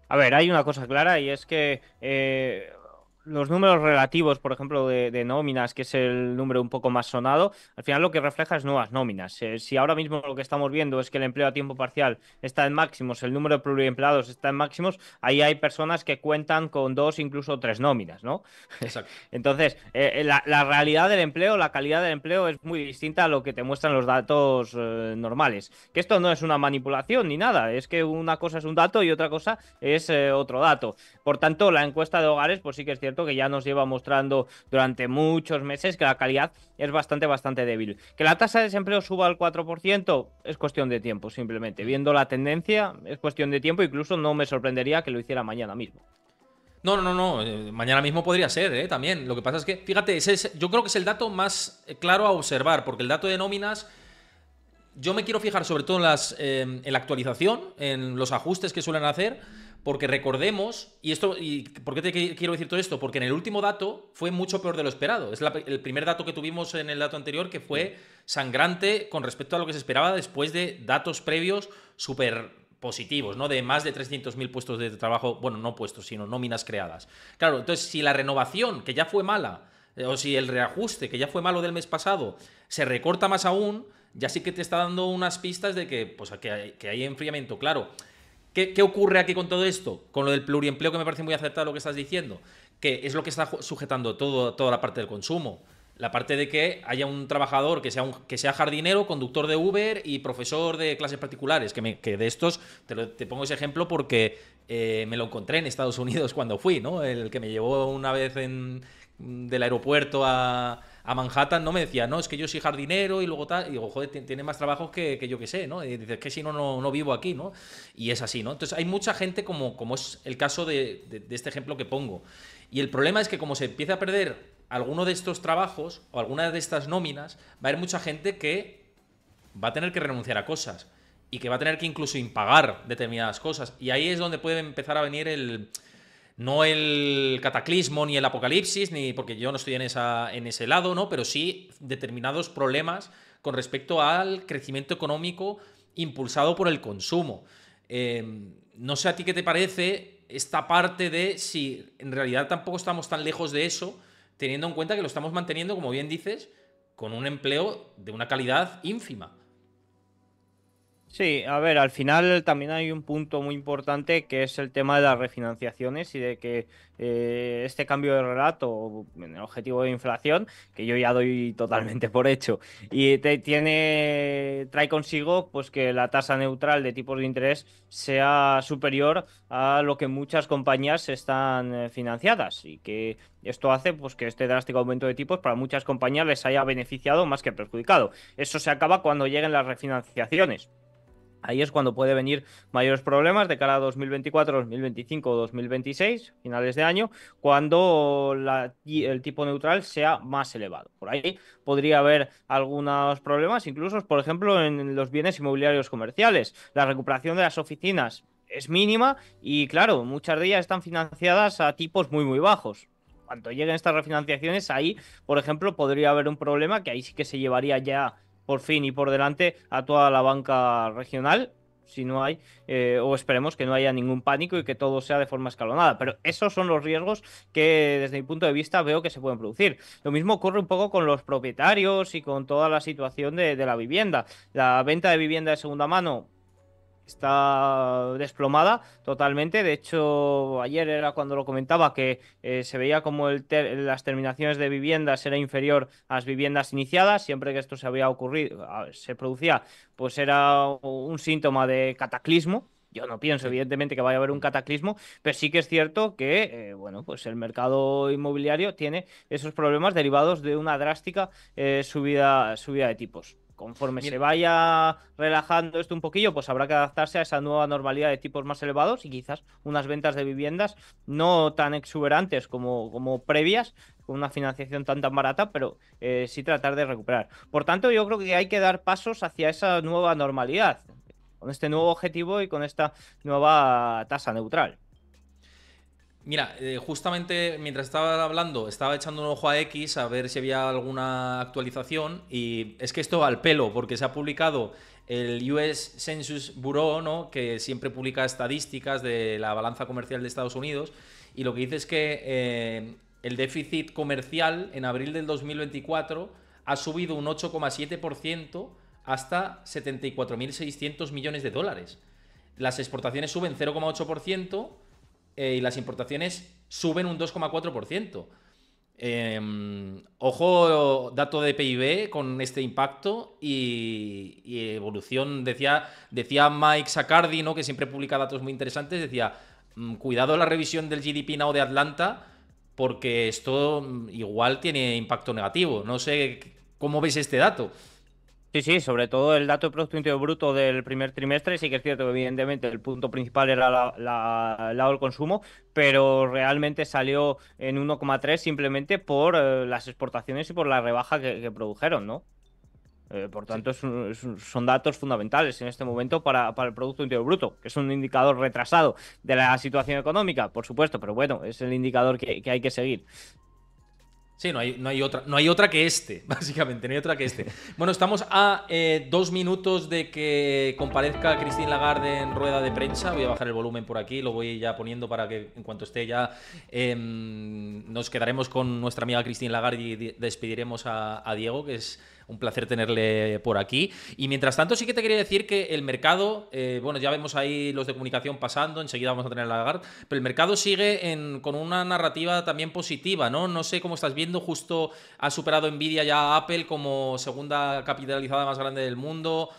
A ver, hay una cosa clara y es que los números relativos, por ejemplo, de nóminas, que es el número un poco más sonado, al final lo que refleja es nuevas nóminas. Si ahora mismo lo que estamos viendo es que el empleo a tiempo parcial está en máximos, el número de pluriempleados está en máximos, ahí hay personas que cuentan con 2, incluso 3 nóminas, ¿no? Exacto. Entonces, la realidad del empleo, la calidad del empleo es muy distinta a lo que te muestran los datos normales. Que esto no es una manipulación ni nada, es que una cosa es un dato y otra cosa es otro dato. Por tanto, la encuesta de hogares, pues sí que es cierto que ya nos lleva mostrando durante muchos meses que la calidad es bastante débil. Que la tasa de desempleo suba al 4% es cuestión de tiempo, simplemente. Viendo la tendencia, es cuestión de tiempo, incluso no me sorprendería que lo hiciera mañana mismo. No. Mañana mismo podría ser, también. Lo que pasa es que, fíjate, yo creo que es el dato más claro a observar, porque el dato de nóminas, yo me quiero fijar sobre todo en la actualización, en los ajustes que suelen hacer, porque recordemos, y ¿por qué te quiero decir todo esto? Porque en el último dato fue mucho peor de lo esperado. Es el primer dato que tuvimos en el dato anterior que fue sangrante con respecto a lo que se esperaba después de datos previos súper positivos, ¿no? De más de 300.000 puestos de trabajo, bueno, no puestos, sino nóminas creadas. Claro, entonces si la renovación, que ya fue mala, o si el reajuste, que ya fue malo del mes pasado, se recorta más aún, ya sí que te está dando unas pistas de que, pues, que hay enfriamiento, claro. ¿Qué ocurre aquí con todo esto? Con lo del pluriempleo, que me parece muy acertado lo que estás diciendo, que es lo que está sujetando toda la parte del consumo. La parte de que haya un trabajador que sea jardinero, conductor de Uber y profesor de clases particulares. Que de estos, te pongo ese ejemplo porque me lo encontré en Estados Unidos cuando fui, ¿no? El que me llevó una vez del aeropuerto a Manhattan, no me decía, no, es que yo soy jardinero y luego tal, y digo, joder, tiene más trabajos que yo que sé, ¿no? Y dices, que si no vivo aquí, ¿no? Y es así, ¿no? Entonces hay mucha gente como es el caso de este ejemplo que pongo. Y el problema es que como se empieza a perder alguno de estos trabajos o alguna de estas nóminas, va a haber mucha gente que va a tener que renunciar a cosas y que va a tener que incluso impagar determinadas cosas. Y ahí es donde puede empezar a venir no el cataclismo ni el apocalipsis, ni porque yo no estoy en ese lado, ¿no? Pero sí determinados problemas con respecto al crecimiento económico impulsado por el consumo. No sé a ti qué te parece esta parte de si en realidad tampoco estamos tan lejos de eso, teniendo en cuenta que lo estamos manteniendo, como bien dices, con un empleo de una calidad ínfima. Sí, a ver, al final también hay un punto muy importante que es el tema de las refinanciaciones y de que este cambio de relato en el objetivo de inflación, que yo ya doy totalmente por hecho, y trae consigo pues que la tasa neutral de tipos de interés sea superior a lo que muchas compañías están financiadas y que esto hace pues que este drástico aumento de tipos para muchas compañías les haya beneficiado más que perjudicado. Eso se acaba cuando lleguen las refinanciaciones. Ahí es cuando puede venir mayores problemas de cara a 2024, 2025 o 2026, finales de año, cuando el tipo neutral sea más elevado. Por ahí podría haber algunos problemas, incluso, por ejemplo, en los bienes inmobiliarios comerciales. La recuperación de las oficinas es mínima y, claro, muchas de ellas están financiadas a tipos muy bajos. Cuando lleguen estas refinanciaciones, ahí, por ejemplo, podría haber un problema que ahí sí que se llevaría ya por fin y por delante a toda la banca regional, si no hay, o esperemos que no haya ningún pánico y que todo sea de forma escalonada. Pero esos son los riesgos que desde mi punto de vista veo que se pueden producir. Lo mismo ocurre un poco con los propietarios y con toda la situación de la vivienda. La venta de vivienda de segunda mano está desplomada totalmente. De hecho, ayer era cuando lo comentaba que se veía como las terminaciones de viviendas era inferior a las viviendas iniciadas. Siempre que esto se producía, pues era un síntoma de cataclismo. Yo no pienso, evidentemente, que vaya a haber un cataclismo, pero sí que es cierto que, bueno, pues el mercado inmobiliario tiene esos problemas derivados de una drástica subida de tipos. conforme se Mira, vaya relajando esto un poquillo, pues habrá que adaptarse a esa nueva normalidad de tipos más elevados y quizás unas ventas de viviendas no tan exuberantes como previas, con una financiación tan barata, pero sí tratar de recuperar. Por tanto, yo creo que hay que dar pasos hacia esa nueva normalidad, con este nuevo objetivo y con esta nueva tasa neutral. Mira, justamente mientras estaba hablando, estaba echando un ojo a X a ver si había alguna actualización y es que esto va al pelo porque se ha publicado el US Census Bureau, ¿no? Que siempre publica estadísticas de la balanza comercial de Estados Unidos y lo que dice es que el déficit comercial en abril del 2024 ha subido un 8,7% hasta 74.600 millones de dólares. Las exportaciones suben 0,8%. Y las importaciones suben un 2,4%. Ojo, dato de PIB con este impacto y evolución. Decía Mike Saccardi, ¿no? Que siempre publica datos muy interesantes. Decía, cuidado la revisión del GDP Now de Atlanta, porque esto igual tiene impacto negativo. No sé cómo ves este dato. Sí, sobre todo el dato de Producto Interior Bruto del primer trimestre, sí que es cierto que evidentemente el punto principal era el lado del consumo, pero realmente salió en 1,3 simplemente por las exportaciones y por la rebaja que produjeron, ¿no? Por Sí. tanto, son datos fundamentales en este momento para el Producto Interior Bruto, que es un indicador retrasado de la situación económica, por supuesto, pero bueno, es el indicador que hay que seguir. Sí, no hay otra que este, básicamente, no hay otra que este. Bueno, estamos a 2 minutos de que comparezca Christine Lagarde en rueda de prensa. Voy a bajar el volumen por aquí, lo voy ya poniendo para que en cuanto esté ya nos quedaremos con nuestra amiga Christine Lagarde y despediremos a Diego, que es un placer tenerle por aquí. Y mientras tanto, sí que te quería decir que el mercado, bueno, ya vemos ahí los de comunicación pasando, enseguida vamos a tener a Lagarde, pero el mercado sigue con una narrativa también positiva, ¿no? No sé cómo estás viendo, justo ha superado Nvidia ya a Apple como segunda capitalizada más grande del mundo.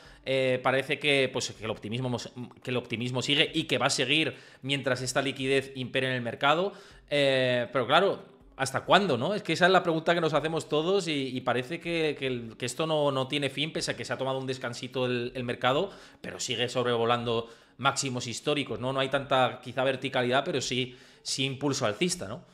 Parece que, pues, que el optimismo sigue y que va a seguir mientras esta liquidez impere en el mercado. Pero claro, ¿hasta cuándo, no? Es que esa es la pregunta que nos hacemos todos y parece que esto no tiene fin, pese a que se ha tomado un descansito el mercado, pero sigue sobrevolando máximos históricos, ¿no? No hay tanta, quizá, verticalidad, pero sí impulso alcista, ¿no?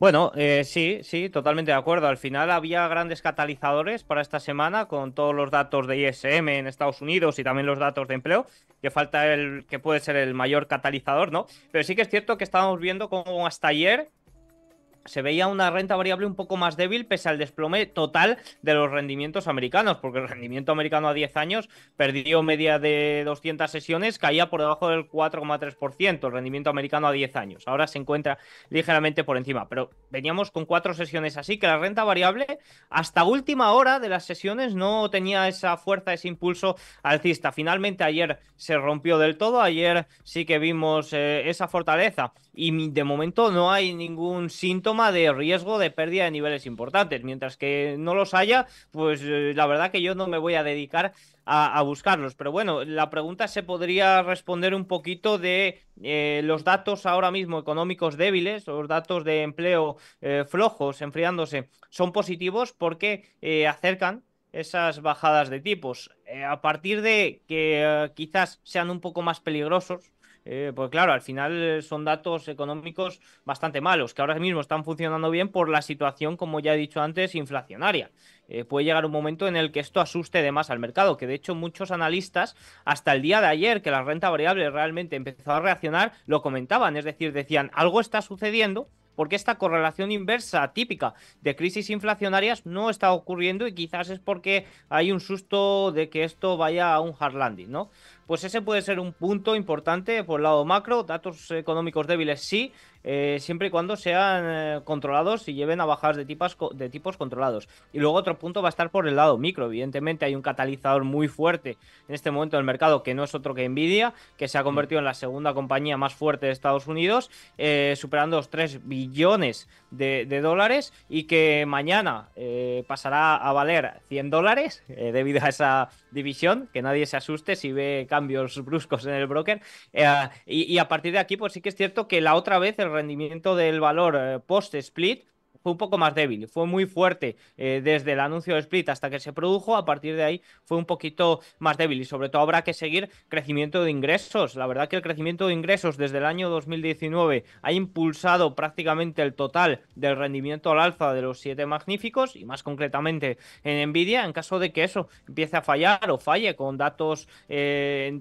Bueno, sí, totalmente de acuerdo. Al final había grandes catalizadores para esta semana con todos los datos de ISM en Estados Unidos y también los datos de empleo, que falta el que puede ser el mayor catalizador, ¿no? Pero sí que es cierto que estábamos viendo como hasta ayer se veía una renta variable un poco más débil pese al desplome total de los rendimientos americanos, porque el rendimiento americano a 10 años perdió media de 200 sesiones, caía por debajo del 4,3%, el rendimiento americano a 10 años. Ahora se encuentra ligeramente por encima, pero veníamos con 4 sesiones así, que la renta variable hasta última hora de las sesiones no tenía esa fuerza, ese impulso alcista. Finalmente ayer se rompió del todo, ayer sí que vimos esa fortaleza y de momento no hay ningún síntoma de riesgo de pérdida de niveles importantes. Mientras que no los haya, pues la verdad que yo no me voy a dedicar a buscarlos. Pero bueno, la pregunta se podría responder un poquito de los datos ahora mismo económicos débiles, los datos de empleo flojos, enfriándose, son positivos porque acercan esas bajadas de tipos. A partir de que quizás sean un poco más peligrosos, pues claro, al final son datos económicos bastante malos, que ahora mismo están funcionando bien por la situación, como ya he dicho antes, inflacionaria. Puede llegar un momento en el que esto asuste de más al mercado, que de hecho muchos analistas, hasta el día de ayer, que la renta variable realmente empezó a reaccionar, lo comentaban, es decir, decían, algo está sucediendo, porque esta correlación inversa típica de crisis inflacionarias no está ocurriendo y quizás es porque hay un susto de que esto vaya a un hard landing, ¿no? Pues ese puede ser un punto importante por el lado macro, datos económicos débiles sí, siempre y cuando sean controlados y lleven a bajadas de tipos controlados. Y luego otro punto va a estar por el lado micro, evidentemente hay un catalizador muy fuerte en este momento del mercado que no es otro que Nvidia, que se ha convertido en la segunda compañía más fuerte de Estados Unidos, superando los 3 billones de dólares y que mañana pasará a valer $100 debido a esa división, que nadie se asuste si ve cambios bruscos en el broker, y a partir de aquí pues sí que es cierto que la otra vez el rendimiento del valor post-split fue un poco más débil, fue muy fuerte desde el anuncio del split hasta que se produjo, a partir de ahí fue un poquito más débil y sobre todo habrá que seguir crecimiento de ingresos. La verdad que el crecimiento de ingresos desde el año 2019 ha impulsado prácticamente el total del rendimiento al alza de los 7 magníficos y más concretamente en Nvidia. En caso de que eso empiece a fallar o falle con en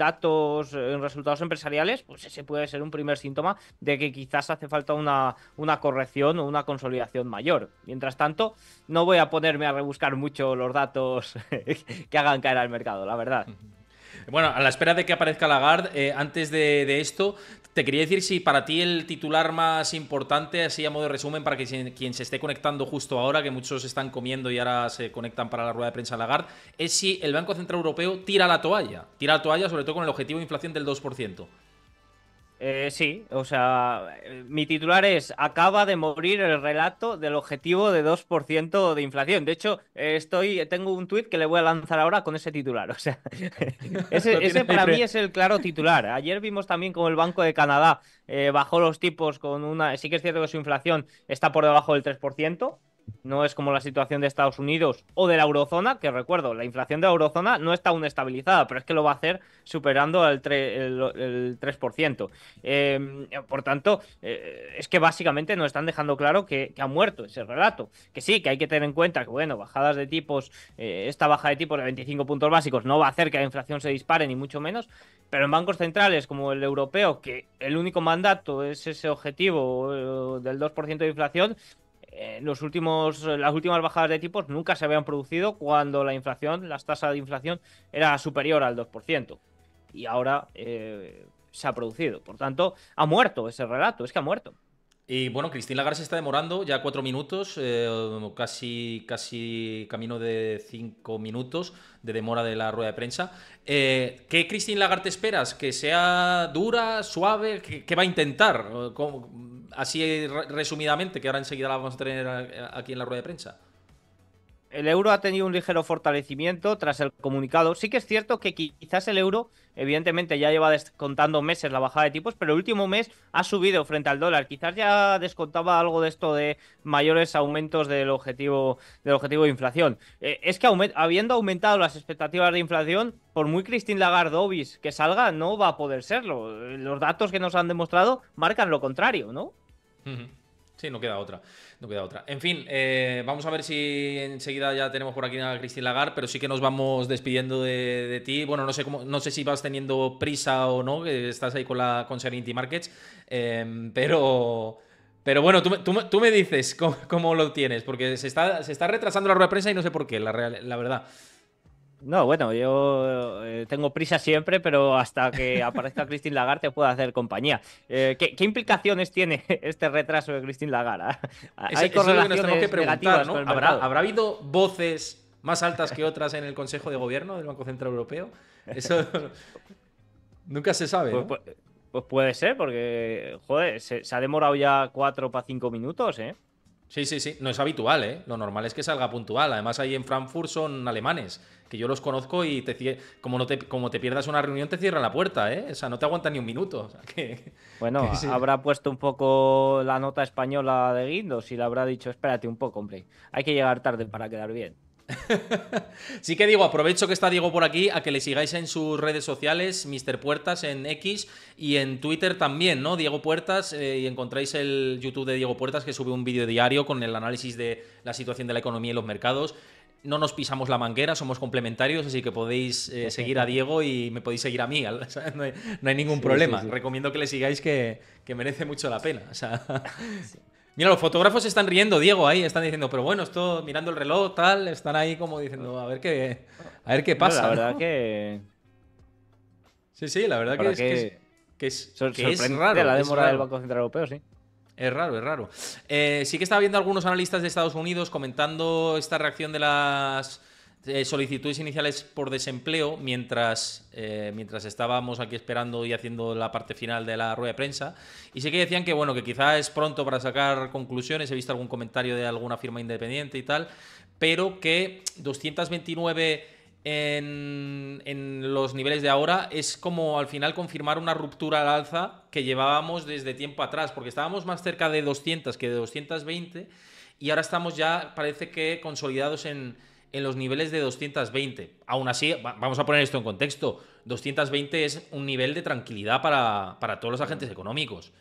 resultados empresariales, pues ese puede ser un primer síntoma de que quizás hace falta una corrección o una consolidación mayor. Mientras tanto, no voy a ponerme a rebuscar mucho los datos que hagan caer al mercado, la verdad. Bueno, a la espera de que aparezca Lagarde, antes de esto, te quería decir si para ti el titular más importante, así a modo de resumen, para que quien se esté conectando justo ahora, que muchos están comiendo y ahora se conectan para la rueda de prensa Lagarde, es si el Banco Central Europeo tira la toalla. Tira la toalla sobre todo con el objetivo de inflación del 2%. Sí, o sea, mi titular es: acaba de morir el relato del objetivo de 2% de inflación. De hecho, tengo un tuit que le voy a lanzar ahora con ese titular. O sea, ese para mí es el claro titular. Ayer vimos también como el Banco de Canadá bajó los tipos con una... Sí que es cierto que su inflación está por debajo del 3%. No es como la situación de Estados Unidos o de la eurozona, que recuerdo, la inflación de la eurozona no está aún estabilizada, pero es que lo va a hacer superando el 3%. Por tanto, es que básicamente nos están dejando claro que ha muerto ese relato. Que sí, que hay que tener en cuenta que, bueno, bajadas de tipos, esta baja de tipos de 25 puntos básicos no va a hacer que la inflación se dispare, ni mucho menos, pero en bancos centrales como el europeo, que el único mandato es ese objetivo del 2% de inflación, las últimas bajadas de tipos nunca se habían producido cuando las tasas de inflación era superior al 2%. Y ahora se ha producido. Por tanto, ha muerto ese relato, es que ha muerto. Y bueno, Christine Lagarde se está demorando ya 4 minutos, casi camino de 5 minutos de demora de la rueda de prensa. ¿Qué Christine Lagarde esperas? ¿Que sea dura, suave? ¿Qué va a intentar? Así resumidamente, que ahora enseguida la vamos a tener aquí en la rueda de prensa. El euro ha tenido un ligero fortalecimiento tras el comunicado. Sí que es cierto que quizás el euro, evidentemente, ya lleva descontando meses la bajada de tipos, pero el último mes ha subido frente al dólar. Quizás ya descontaba algo de esto de mayores aumentos del objetivo de inflación. Es que habiendo aumentado las expectativas de inflación, por muy Christine Lagarde obis que salga, no va a poder serlo. Los datos que nos han demostrado marcan lo contrario, ¿no? Sí, no queda otra. No queda otra. En fin, vamos a ver si enseguida ya tenemos por aquí a Christine Lagarde, pero sí que nos vamos despidiendo de ti. Bueno, no sé si vas teniendo prisa o no, que estás ahí con Serenity Markets, pero bueno, tú me dices cómo lo tienes, porque se está retrasando la rueda de prensa y no sé por qué, la verdad. No, bueno, yo tengo prisa siempre, pero hasta que aparezca Christine Lagarde te puedo hacer compañía. ¿Qué implicaciones tiene este retraso de Christine Lagarde? Hay correlaciones negativas, ¿no? ¿Habrá habido voces más altas que otras en el Consejo de Gobierno del Banco Central Europeo? Eso nunca se sabe, ¿no? Pues puede ser, porque, joder, se ha demorado ya 4 para 5 minutos, ¿eh? Sí, no es habitual, ¿eh? Lo normal es que salga puntual. Además, ahí en Frankfurt son alemanes, que yo los conozco y como te pierdas una reunión te cierran la puerta, ¿eh? O sea, no te aguantan ni un minuto. O sea, bueno, sí. Habrá puesto un poco la nota española de Guindos y le habrá dicho: espérate un poco, hombre, hay que llegar tarde para quedar bien. Sí que digo, aprovecho que está Diego por aquí, a que le sigáis en sus redes sociales, Mr. Puertas en X y en Twitter también, ¿no? Diego Puertas, y encontráis el YouTube de Diego Puertas, que sube un vídeo diario con el análisis de la situación de la economía y los mercados. No nos pisamos la manguera, somos complementarios, así que podéis seguir a Diego y me podéis seguir a mí, ¿sabes? No hay ningún problema. Sí. Recomiendo que le sigáis, que merece mucho la pena. O sea... Sí. Mira, los fotógrafos están riendo, Diego, ahí están diciendo, pero bueno, esto mirando el reloj, tal, están ahí como diciendo, a ver qué pasa. La verdad, ¿no? Que... Sí, la verdad que es raro. La demora del Banco Central Europeo, sí. Es raro. Sí que estaba viendo algunos analistas de Estados Unidos comentando esta reacción de las solicitudes iniciales por desempleo mientras estábamos aquí esperando y haciendo la parte final de la rueda de prensa, y sí que decían que bueno, que quizá es pronto para sacar conclusiones. He visto algún comentario de alguna firma independiente y tal, pero que 229 en los niveles de ahora es como al final confirmar una ruptura al alza que llevábamos desde tiempo atrás, porque estábamos más cerca de 200 que de 220. y ahora estamos ya, parece que consolidados en los niveles de 220. Aún así, vamos a poner esto en contexto, 220 es un nivel de tranquilidad para todos los agentes económicos.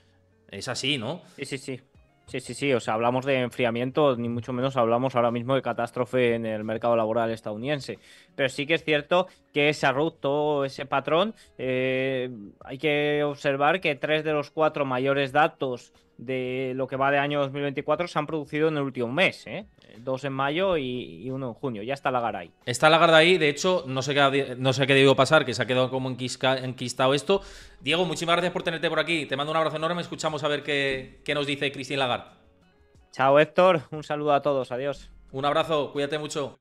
Es así, ¿no? Sí, sí, sí. Sí, sí, sí. O sea, hablamos de enfriamiento, ni mucho menos hablamos ahora mismo de catástrofe en el mercado laboral estadounidense. Pero sí que es cierto que se ha roto ese patrón. Hay que observar que 3 de los 4 mayores datos de lo que va de año 2024 se han producido en el último mes, ¿eh? 2 en mayo y 1 en junio. Ya está Lagarde ahí. Está Lagarde ahí, de hecho, no sé qué debió pasar, que se ha quedado como enquistado esto. Diego, muchísimas gracias por tenerte por aquí. Te mando un abrazo enorme. Escuchamos a ver qué nos dice Christine Lagarde. Chao, Héctor. Un saludo a todos. Adiós. Un abrazo, cuídate mucho.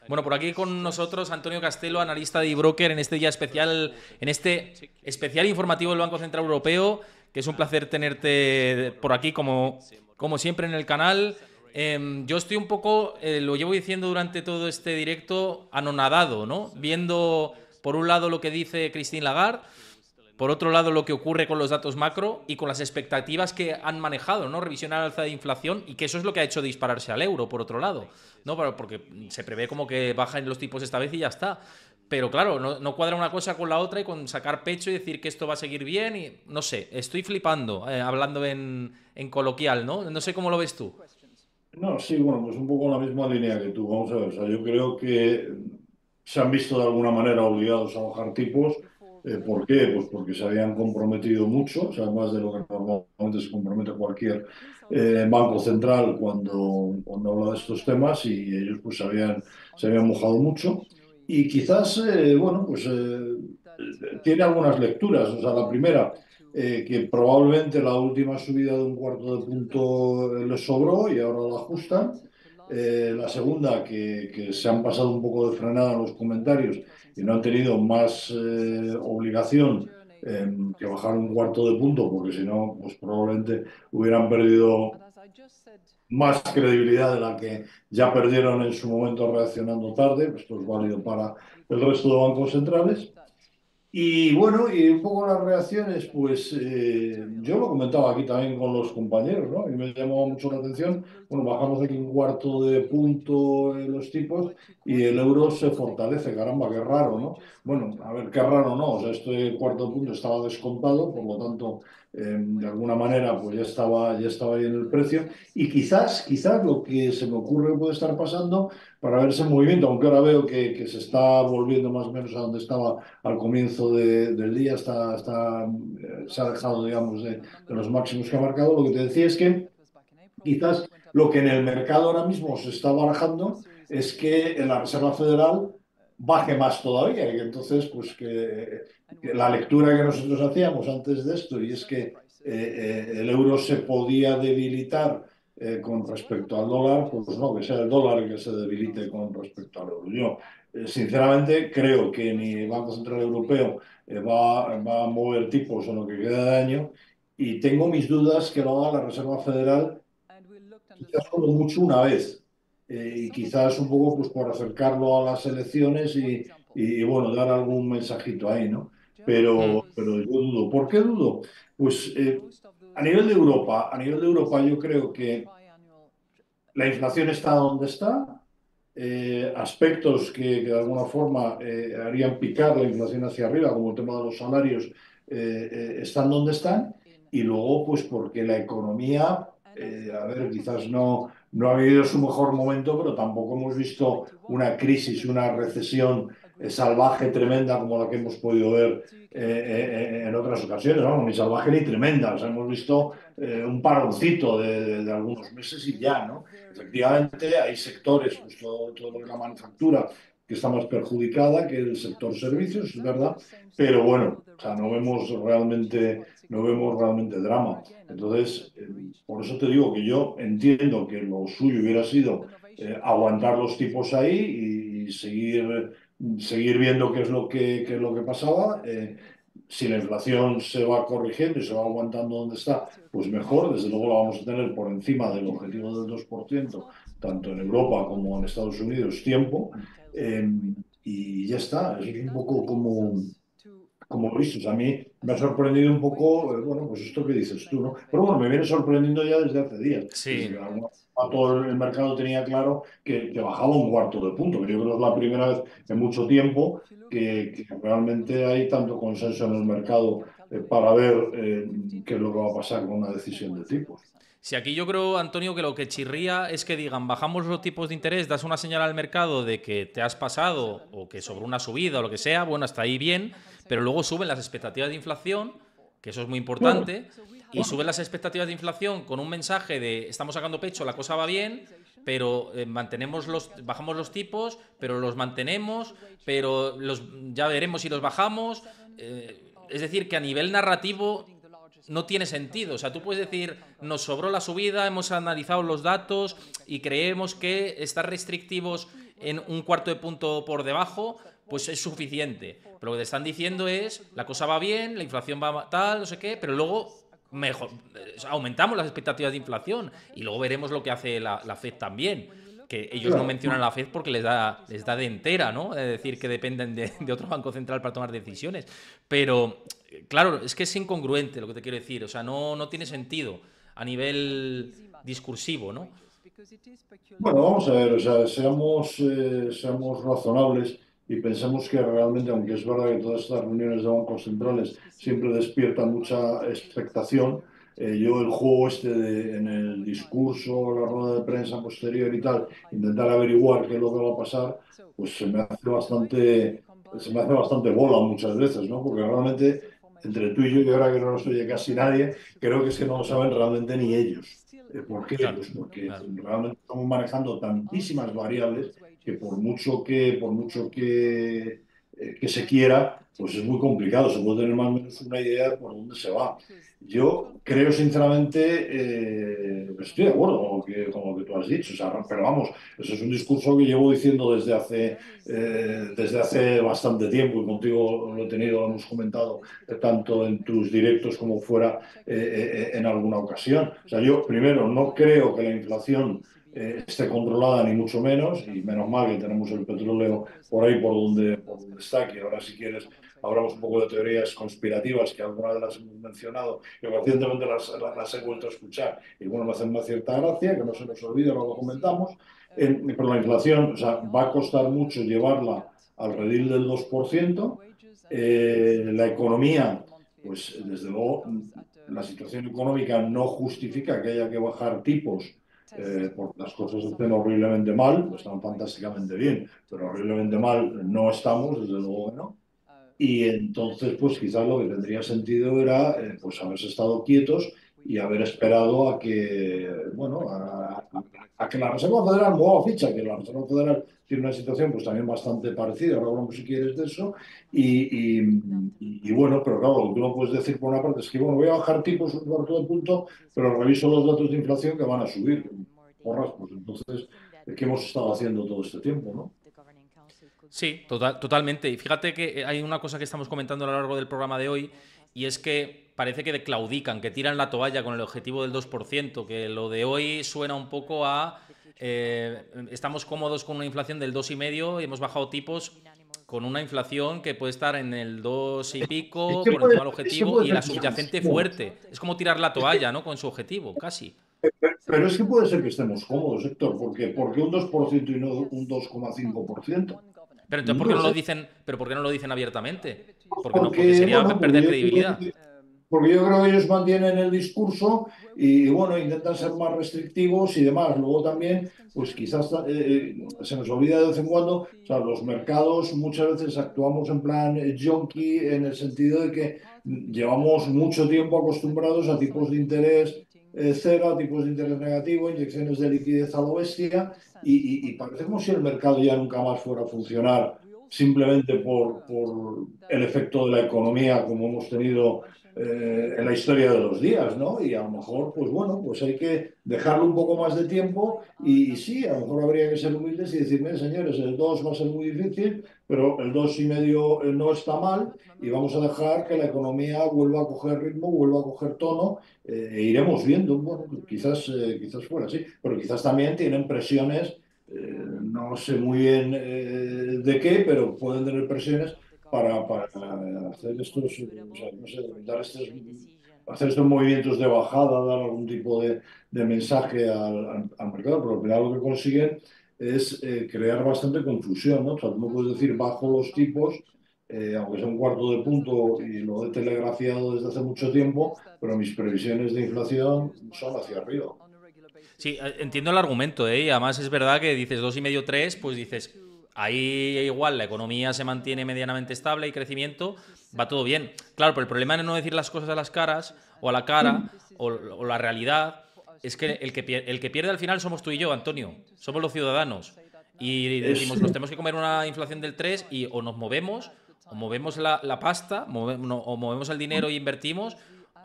Bueno, por aquí con nosotros Antonio Castelo, analista de eBroker, en este día especial, en este especial informativo del Banco Central Europeo, que es un placer tenerte por aquí como siempre en el canal. Yo estoy un poco, lo llevo diciendo durante todo este directo, anonadado, ¿no? Viendo por un lado lo que dice Christine Lagarde, por otro lado lo que ocurre con los datos macro y con las expectativas que han manejado, ¿no? Revisión al alza de inflación, y que eso es lo que ha hecho dispararse al euro, por otro lado, ¿no? Porque se prevé como que bajan los tipos esta vez y ya está. Pero claro, no cuadra una cosa con la otra, y con sacar pecho y decir que esto va a seguir bien, y no sé, estoy flipando, hablando en coloquial, ¿no? No sé cómo lo ves tú. No, sí, bueno, pues un poco en la misma línea que tú. Vamos a ver, o sea, yo creo que se han visto de alguna manera obligados a bajar tipos. ¿Por qué? Pues porque se habían comprometido mucho, o sea, más de lo que normalmente se compromete cualquier banco central cuando habla de estos temas, y ellos pues se habían mojado mucho. Y quizás, bueno, pues tiene algunas lecturas. O sea, la primera, que probablemente la última subida de un cuarto de punto les sobró y ahora la ajustan. La segunda, que se han pasado un poco de frenada los comentarios y no han tenido más obligación que bajar un cuarto de punto, porque si no, pues probablemente hubieran perdido más credibilidad de la que ya perdieron en su momento reaccionando tarde. Esto es válido para el resto de bancos centrales. Y bueno, y un poco las reacciones, pues yo lo comentaba aquí también con los compañeros, ¿no? Y me llamó mucho la atención. Bueno, bajamos aquí un cuarto de punto en los tipos y el euro se fortalece. Caramba, qué raro, ¿no? Bueno, a ver, qué raro, ¿no? O sea, este cuarto de punto estaba descontado, por lo tanto, de alguna manera, pues ya estaba ahí en el precio. Y quizás lo que se me ocurre que puede estar pasando para ver ese movimiento, aunque ahora veo que se está volviendo más o menos a donde estaba al comienzo del día, se ha dejado, digamos, de los máximos que ha marcado. Lo que te decía es que quizás lo que en el mercado ahora mismo se está barajando es que la Reserva Federal baje más todavía, y que entonces, pues que la lectura que nosotros hacíamos antes de esto, y es que el euro se podía debilitar con respecto al dólar, pues no, que sea el dólar el que se debilite con respecto al euro. Yo, sinceramente, creo que ni el Banco Central Europeo va a mover tipos en lo que queda de año, y tengo mis dudas que lo haga la Reserva Federal quizás como mucho una vez. Y quizás un poco pues por acercarlo a las elecciones y, bueno, dar algún mensajito ahí, ¿no? Hmm. Pero yo dudo. ¿Por qué dudo? Pues a nivel de Europa yo creo que la inflación está donde está. Aspectos que de alguna forma harían picar la inflación hacia arriba, como el tema de los salarios, están donde están. Y luego, pues porque la economía, a ver, quizás no ha vivido su mejor momento, pero tampoco hemos visto una crisis, una recesión salvaje, tremenda, como la que hemos podido ver en otras ocasiones. Vamos, ni salvaje ni tremenda. O sea, hemos visto un paroncito de algunos meses y ya, ¿no? Efectivamente, hay sectores, pues todo lo que es la manufactura, que está más perjudicada que el sector servicios, es verdad, pero bueno, o sea, no vemos realmente drama. Entonces, por eso te digo que yo entiendo que lo suyo hubiera sido aguantar los tipos ahí y seguir viendo qué es lo que pasaba. Si la inflación se va corrigiendo y se va aguantando donde está, pues mejor. Desde luego la vamos a tener por encima del objetivo del 2%, tanto en Europa como en Estados Unidos, tiempo. Eh, y ya está. Es un poco como lo visto, a mí me ha sorprendido un poco, bueno, pues esto que dices tú, ¿no? Pero bueno, me viene sorprendiendo ya desde hace días. Desde Sí. que todo el mercado tenía claro que bajaba un cuarto de punto, pero yo creo que es la primera vez en mucho tiempo que realmente hay tanto consenso en el mercado para ver qué es lo que va a pasar con una decisión de tipos. Si aquí yo creo, Antonio, que lo que chirría es que digan, bajamos los tipos de interés, das una señal al mercado de que te has pasado o que sobre una subida o lo que sea, bueno, hasta ahí bien, pero luego suben las expectativas de inflación, que eso es muy Bueno, importante, y suben las expectativas de inflación con un mensaje de estamos sacando pecho, la cosa va bien, pero bajamos los tipos, pero los mantenemos, pero ya veremos si los bajamos. Es decir, que a nivel narrativo no tiene sentido. O sea, tú puedes decir, nos sobró la subida, hemos analizado los datos y creemos que estar restrictivos en un cuarto de punto por debajo, pues es suficiente. Pero lo que te están diciendo es, la cosa va bien, la inflación va tal, no sé qué, pero luego mejor, aumentamos las expectativas de inflación y luego veremos lo que hace la Fed también. Que ellos no claro. mencionan a la Fed porque les da de entera, ¿no? Es decir, que dependen de otro banco central para tomar decisiones. Pero, claro, es que es incongruente lo que te quiero decir. O sea, no tiene sentido a nivel discursivo, ¿no? Bueno, vamos a ver, o sea, seamos razonables y pensemos que realmente, aunque es verdad que todas estas reuniones de bancos centrales siempre despiertan mucha expectación, yo el juego en el discurso, la rueda de prensa posterior y tal, intentar averiguar qué es lo que va a pasar, pues se me hace bastante bola muchas veces, ¿no? Porque realmente, entre tú y yo ahora que no nos oye casi nadie, creo que es que no lo saben realmente ni ellos. ¿Por qué? Claro, Pues porque claro. realmente estamos manejando tantísimas variables que por mucho que se quiera, pues es muy complicado. Se puede tener más o menos una idea de por dónde se va. Yo creo sinceramente, estoy de acuerdo con lo que tú has dicho, o sea, pero vamos, eso es un discurso que llevo diciendo desde hace bastante tiempo y contigo lo he tenido, lo hemos comentado tanto en tus directos como fuera en alguna ocasión. O sea, yo primero no creo que la inflación esté controlada ni mucho menos, y menos mal que tenemos el petróleo por ahí por donde está, que ahora si quieres hablamos un poco de teorías conspirativas, que algunas de las hemos mencionado, y recientemente las he vuelto a escuchar, y bueno, me hacen una cierta gracia, que no se nos olvide, luego comentamos, pero la inflación, o sea, va a costar mucho llevarla al redil del 2%, la economía, pues desde luego la situación económica no justifica que haya que bajar tipos porque las cosas estén horriblemente mal, pues están fantásticamente bien, pero horriblemente mal no estamos, desde luego que no. Y entonces, pues quizás lo que tendría sentido era pues haberse estado quietos y haber esperado a que, bueno, a que la Reserva Federal mueva ficha, que la Reserva Federal tiene una situación pues también bastante parecida, ahora hablamos si quieres de eso, y bueno, pero claro, lo que tú no puedes decir por una parte es que, bueno, voy a bajar tipos un cuarto de punto, pero reviso los datos de inflación que van a subir. Porras, pues entonces, ¿qué hemos estado haciendo todo este tiempo, no? Sí, totalmente. Y fíjate que hay una cosa que estamos comentando a lo largo del programa de hoy, y es que parece que claudican, que tiran la toalla con el objetivo del 2%, que lo de hoy suena un poco a estamos cómodos con una inflación del 2,5 y hemos bajado tipos con una inflación que puede estar en el 2 y Es pico, que por puede, encima del es que objetivo, puede y la ser que subyacente estemos fuerte. Es como tirar la toalla, ¿no? Con su objetivo, casi. pero es que puede ser que estemos cómodos, Héctor, porque un 2% y no un 2,5%. Pero entonces, ¿por qué No no lo sé. dicen? ¿Pero por qué no lo dicen abiertamente? Porque no, porque Porque, sería bueno, perder credibilidad. porque yo creo que ellos mantienen el discurso y, bueno, intentan ser más restrictivos y demás. Luego también, pues quizás se nos olvida de vez en cuando, o sea, los mercados muchas veces actuamos en plan junkie en el sentido de que llevamos mucho tiempo acostumbrados a tipos de interés cero, a tipos de interés negativo, inyecciones de liquidez a lo bestia y parece como si el mercado ya nunca más fuera a funcionar simplemente por el efecto de la economía como hemos tenido en la historia de los días, ¿no? Y a lo mejor, pues bueno, pues hay que dejarle un poco más de tiempo y sí, a lo mejor habría que ser humildes y decir, miren, señores, el 2 va a ser muy difícil, pero el 2,5 no está mal y vamos a dejar que la economía vuelva a coger ritmo, vuelva a coger tono e iremos viendo, bueno, quizás fuera así, pero quizás también tienen presiones no sé muy bien de qué, pero pueden tener presiones para hacer estos, o sea, no sé, hacer estos movimientos de bajada, dar algún tipo de mensaje al mercado, pero al final lo que consiguen es crear bastante confusión, ¿no? O sea, tú no puedes decir bajo los tipos, aunque sea un cuarto de punto y lo he telegrafiado desde hace mucho tiempo, pero mis previsiones de inflación son hacia arriba. Sí, entiendo el argumento, ¿eh? Y además es verdad que dices 2,5, 3, pues dices, ahí igual la economía se mantiene medianamente estable y crecimiento, va todo bien. Claro, pero el problema de no decir las cosas a las caras, o a la cara, o la realidad, es que el que pierde al final somos tú y yo, Antonio. Somos los ciudadanos. Y Es, decimos, nos tenemos que comer una inflación del 3 y o nos movemos, o movemos la pasta, o movemos el dinero e invertimos,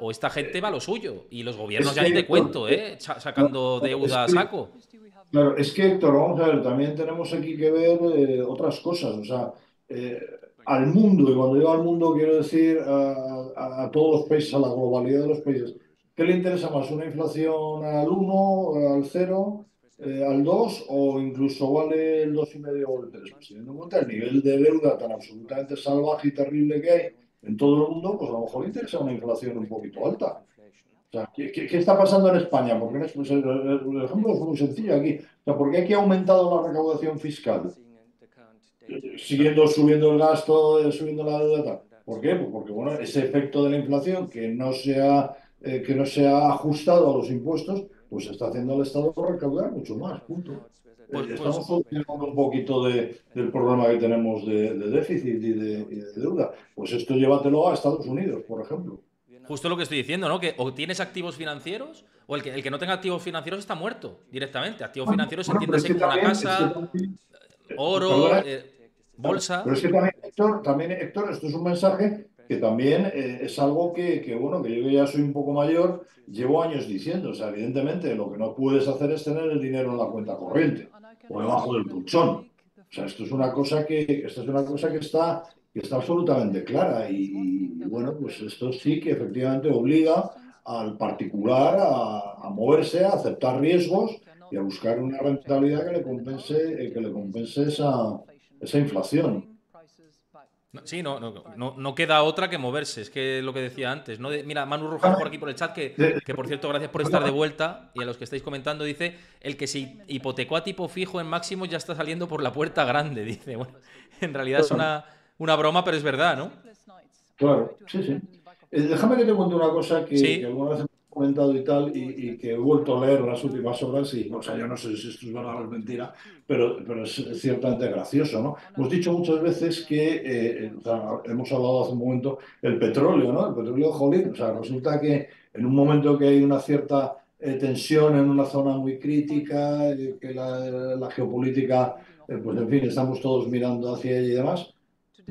o esta gente va a lo suyo. Y los es gobiernos ya que, ni te Héctor, cuento, ¿eh? Sacando deuda a saco. claro, es que, Héctor, vamos a ver, también tenemos aquí que ver otras cosas. O sea, eh, al mundo, y cuando digo al mundo quiero decir a todos los países, a la globalidad de los países, ¿qué le interesa más? ¿Una inflación al 1, al 0, al 2 o incluso vale el 2,5 o el 3? Pues teniendo en cuenta el nivel de deuda tan absolutamente salvaje y terrible que hay en todo el mundo, pues a lo mejor le interesa una inflación un poquito alta. O sea, ¿qué está pasando en España? Porque pues, el ejemplo es muy sencillo aquí. O sea, ¿por qué aquí ha aumentado la recaudación fiscal? Siguiendo subiendo el gasto, subiendo la deuda, tal. ¿Por qué? Pues porque bueno, ese efecto de la inflación que no se ha ajustado a los impuestos, pues está haciendo al Estado recaudar mucho más, punto. Pues Estamos solucionando un poquito del problema que tenemos de déficit y de deuda. Pues esto llévatelo a Estados Unidos, por ejemplo. justo lo que estoy diciendo, ¿no? Que o tienes activos financieros, o el que no tenga activos financieros está muerto directamente. Activos financieros Bueno, pero entiéndase como una es que casa, también, oro, perdona. Claro, pero bolsa. es que también, Héctor, esto es un mensaje que también es algo bueno, que yo ya soy un poco mayor, llevo años diciendo. O sea, evidentemente lo que no puedes hacer es tener el dinero en la cuenta corriente o debajo del colchón. O sea, esto es una cosa que está absolutamente clara bueno, pues esto sí que efectivamente obliga al particular a moverse, a aceptar riesgos y a buscar una rentabilidad que le compense esa inflación. Sí, no queda otra que moverse. Es que lo que decía antes, ¿no? Mira, Manu Rojas por aquí por el chat, que por cierto, gracias por estar de vuelta. Y a los que estáis comentando, dice: el que se hipotecó a tipo fijo en máximos ya está saliendo por la puerta grande. Dice, bueno, en realidad es una broma, pero es verdad, ¿no? Claro, sí, sí. Déjame que te cuente una cosa que Sí, alguna vez he comentado y tal, y que he vuelto a leer en las últimas horas, y o sea, yo no sé si esto es verdad o es mentira, pero es ciertamente gracioso, ¿no? Hemos dicho muchas veces que, o sea, hemos hablado hace un momento, el petróleo, ¿no? El petróleo, jolín, o sea, resulta que en un momento que hay una cierta tensión en una zona muy crítica, que la geopolítica, pues en fin, estamos todos mirando hacia ella y demás,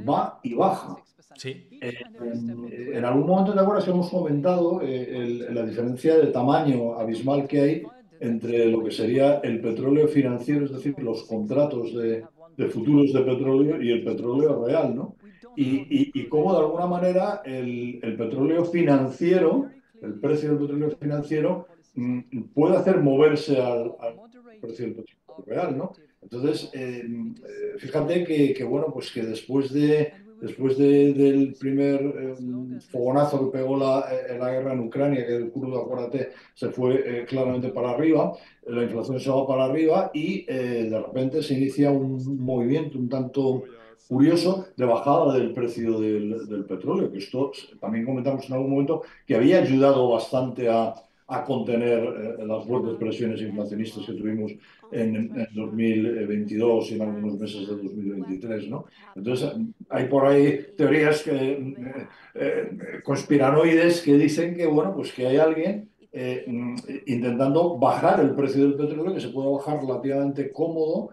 va y baja. sí. En algún momento te acuerdas que hemos comentado la diferencia de tamaño abismal que hay entre lo que sería el petróleo financiero, es decir, los contratos de futuros de petróleo y el petróleo real, ¿no? Y cómo de alguna manera el petróleo financiero, el precio del petróleo financiero, puede hacer moverse al precio del petróleo real, ¿no? Entonces, fíjate bueno, pues que del primer fogonazo que pegó la guerra en Ucrania, que el crudo, acuérdate, se fue claramente para arriba, la inflación se va para arriba y de repente se inicia un movimiento un tanto curioso de bajada del precio del petróleo, que esto también comentamos en algún momento, que había ayudado bastante a contener las fuertes presiones inflacionistas que tuvimos en 2022 y en algunos meses de 2023, ¿no? Entonces, hay por ahí teorías conspiranoides que dicen que, bueno, pues que hay alguien intentando bajar el precio del petróleo, que se puede bajar relativamente cómodo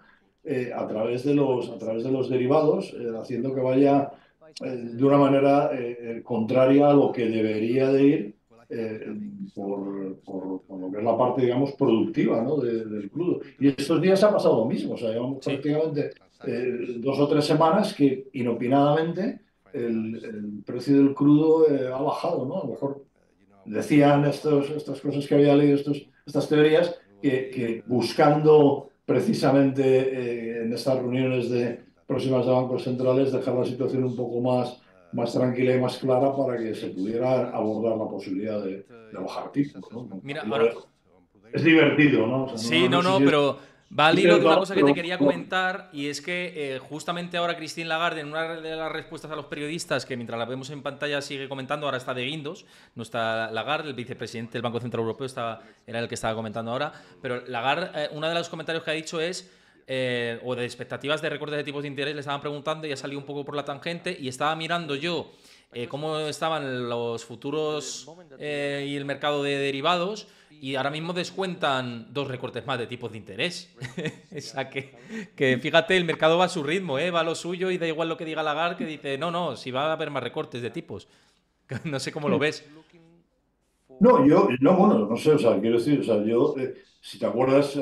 a través de los derivados, haciendo que vaya de una manera contraria a lo que debería de ir eh, por lo que es la parte, digamos, productiva, ¿no? del crudo. Y estos días ha pasado lo mismo, o sea, llevamos Sí. prácticamente 2 o 3 semanas que inopinadamente el precio del crudo ha bajado, ¿no? A lo mejor decían estas cosas que había leído, estas teorías, que buscando precisamente en estas reuniones próximas de bancos centrales, dejar la situación un poco más tranquila y más clara para que se pudiera abordar la posibilidad de bajar tipos, ¿no? Mira, ahora, Es divertido, ¿no? O sea, sí, no no, sé no, si es pero va al hilo de una cierto, cosa que te pero quería comentar y es que justamente ahora Christine Lagarde, en una de las respuestas a los periodistas, que mientras la vemos en pantalla sigue comentando, ahora está de guindos, no está Lagarde, el vicepresidente del Banco Central Europeo, era el que estaba comentando ahora, pero Lagarde, uno de los comentarios que ha dicho es, o de expectativas de recortes de tipos de interés, le estaban preguntando y ha salido un poco por la tangente y estaba mirando yo cómo estaban los futuros y el mercado de derivados. Y ahora mismo descuentan 2 recortes más de tipos de interés. O sea que fíjate, el mercado va a su ritmo, va a lo suyo y da igual lo que diga Lagarde, que dice, no, si va a haber más recortes de tipos. No sé cómo lo ves. no, no, bueno, no sé, o sea, quiero decir, o sea, si te acuerdas,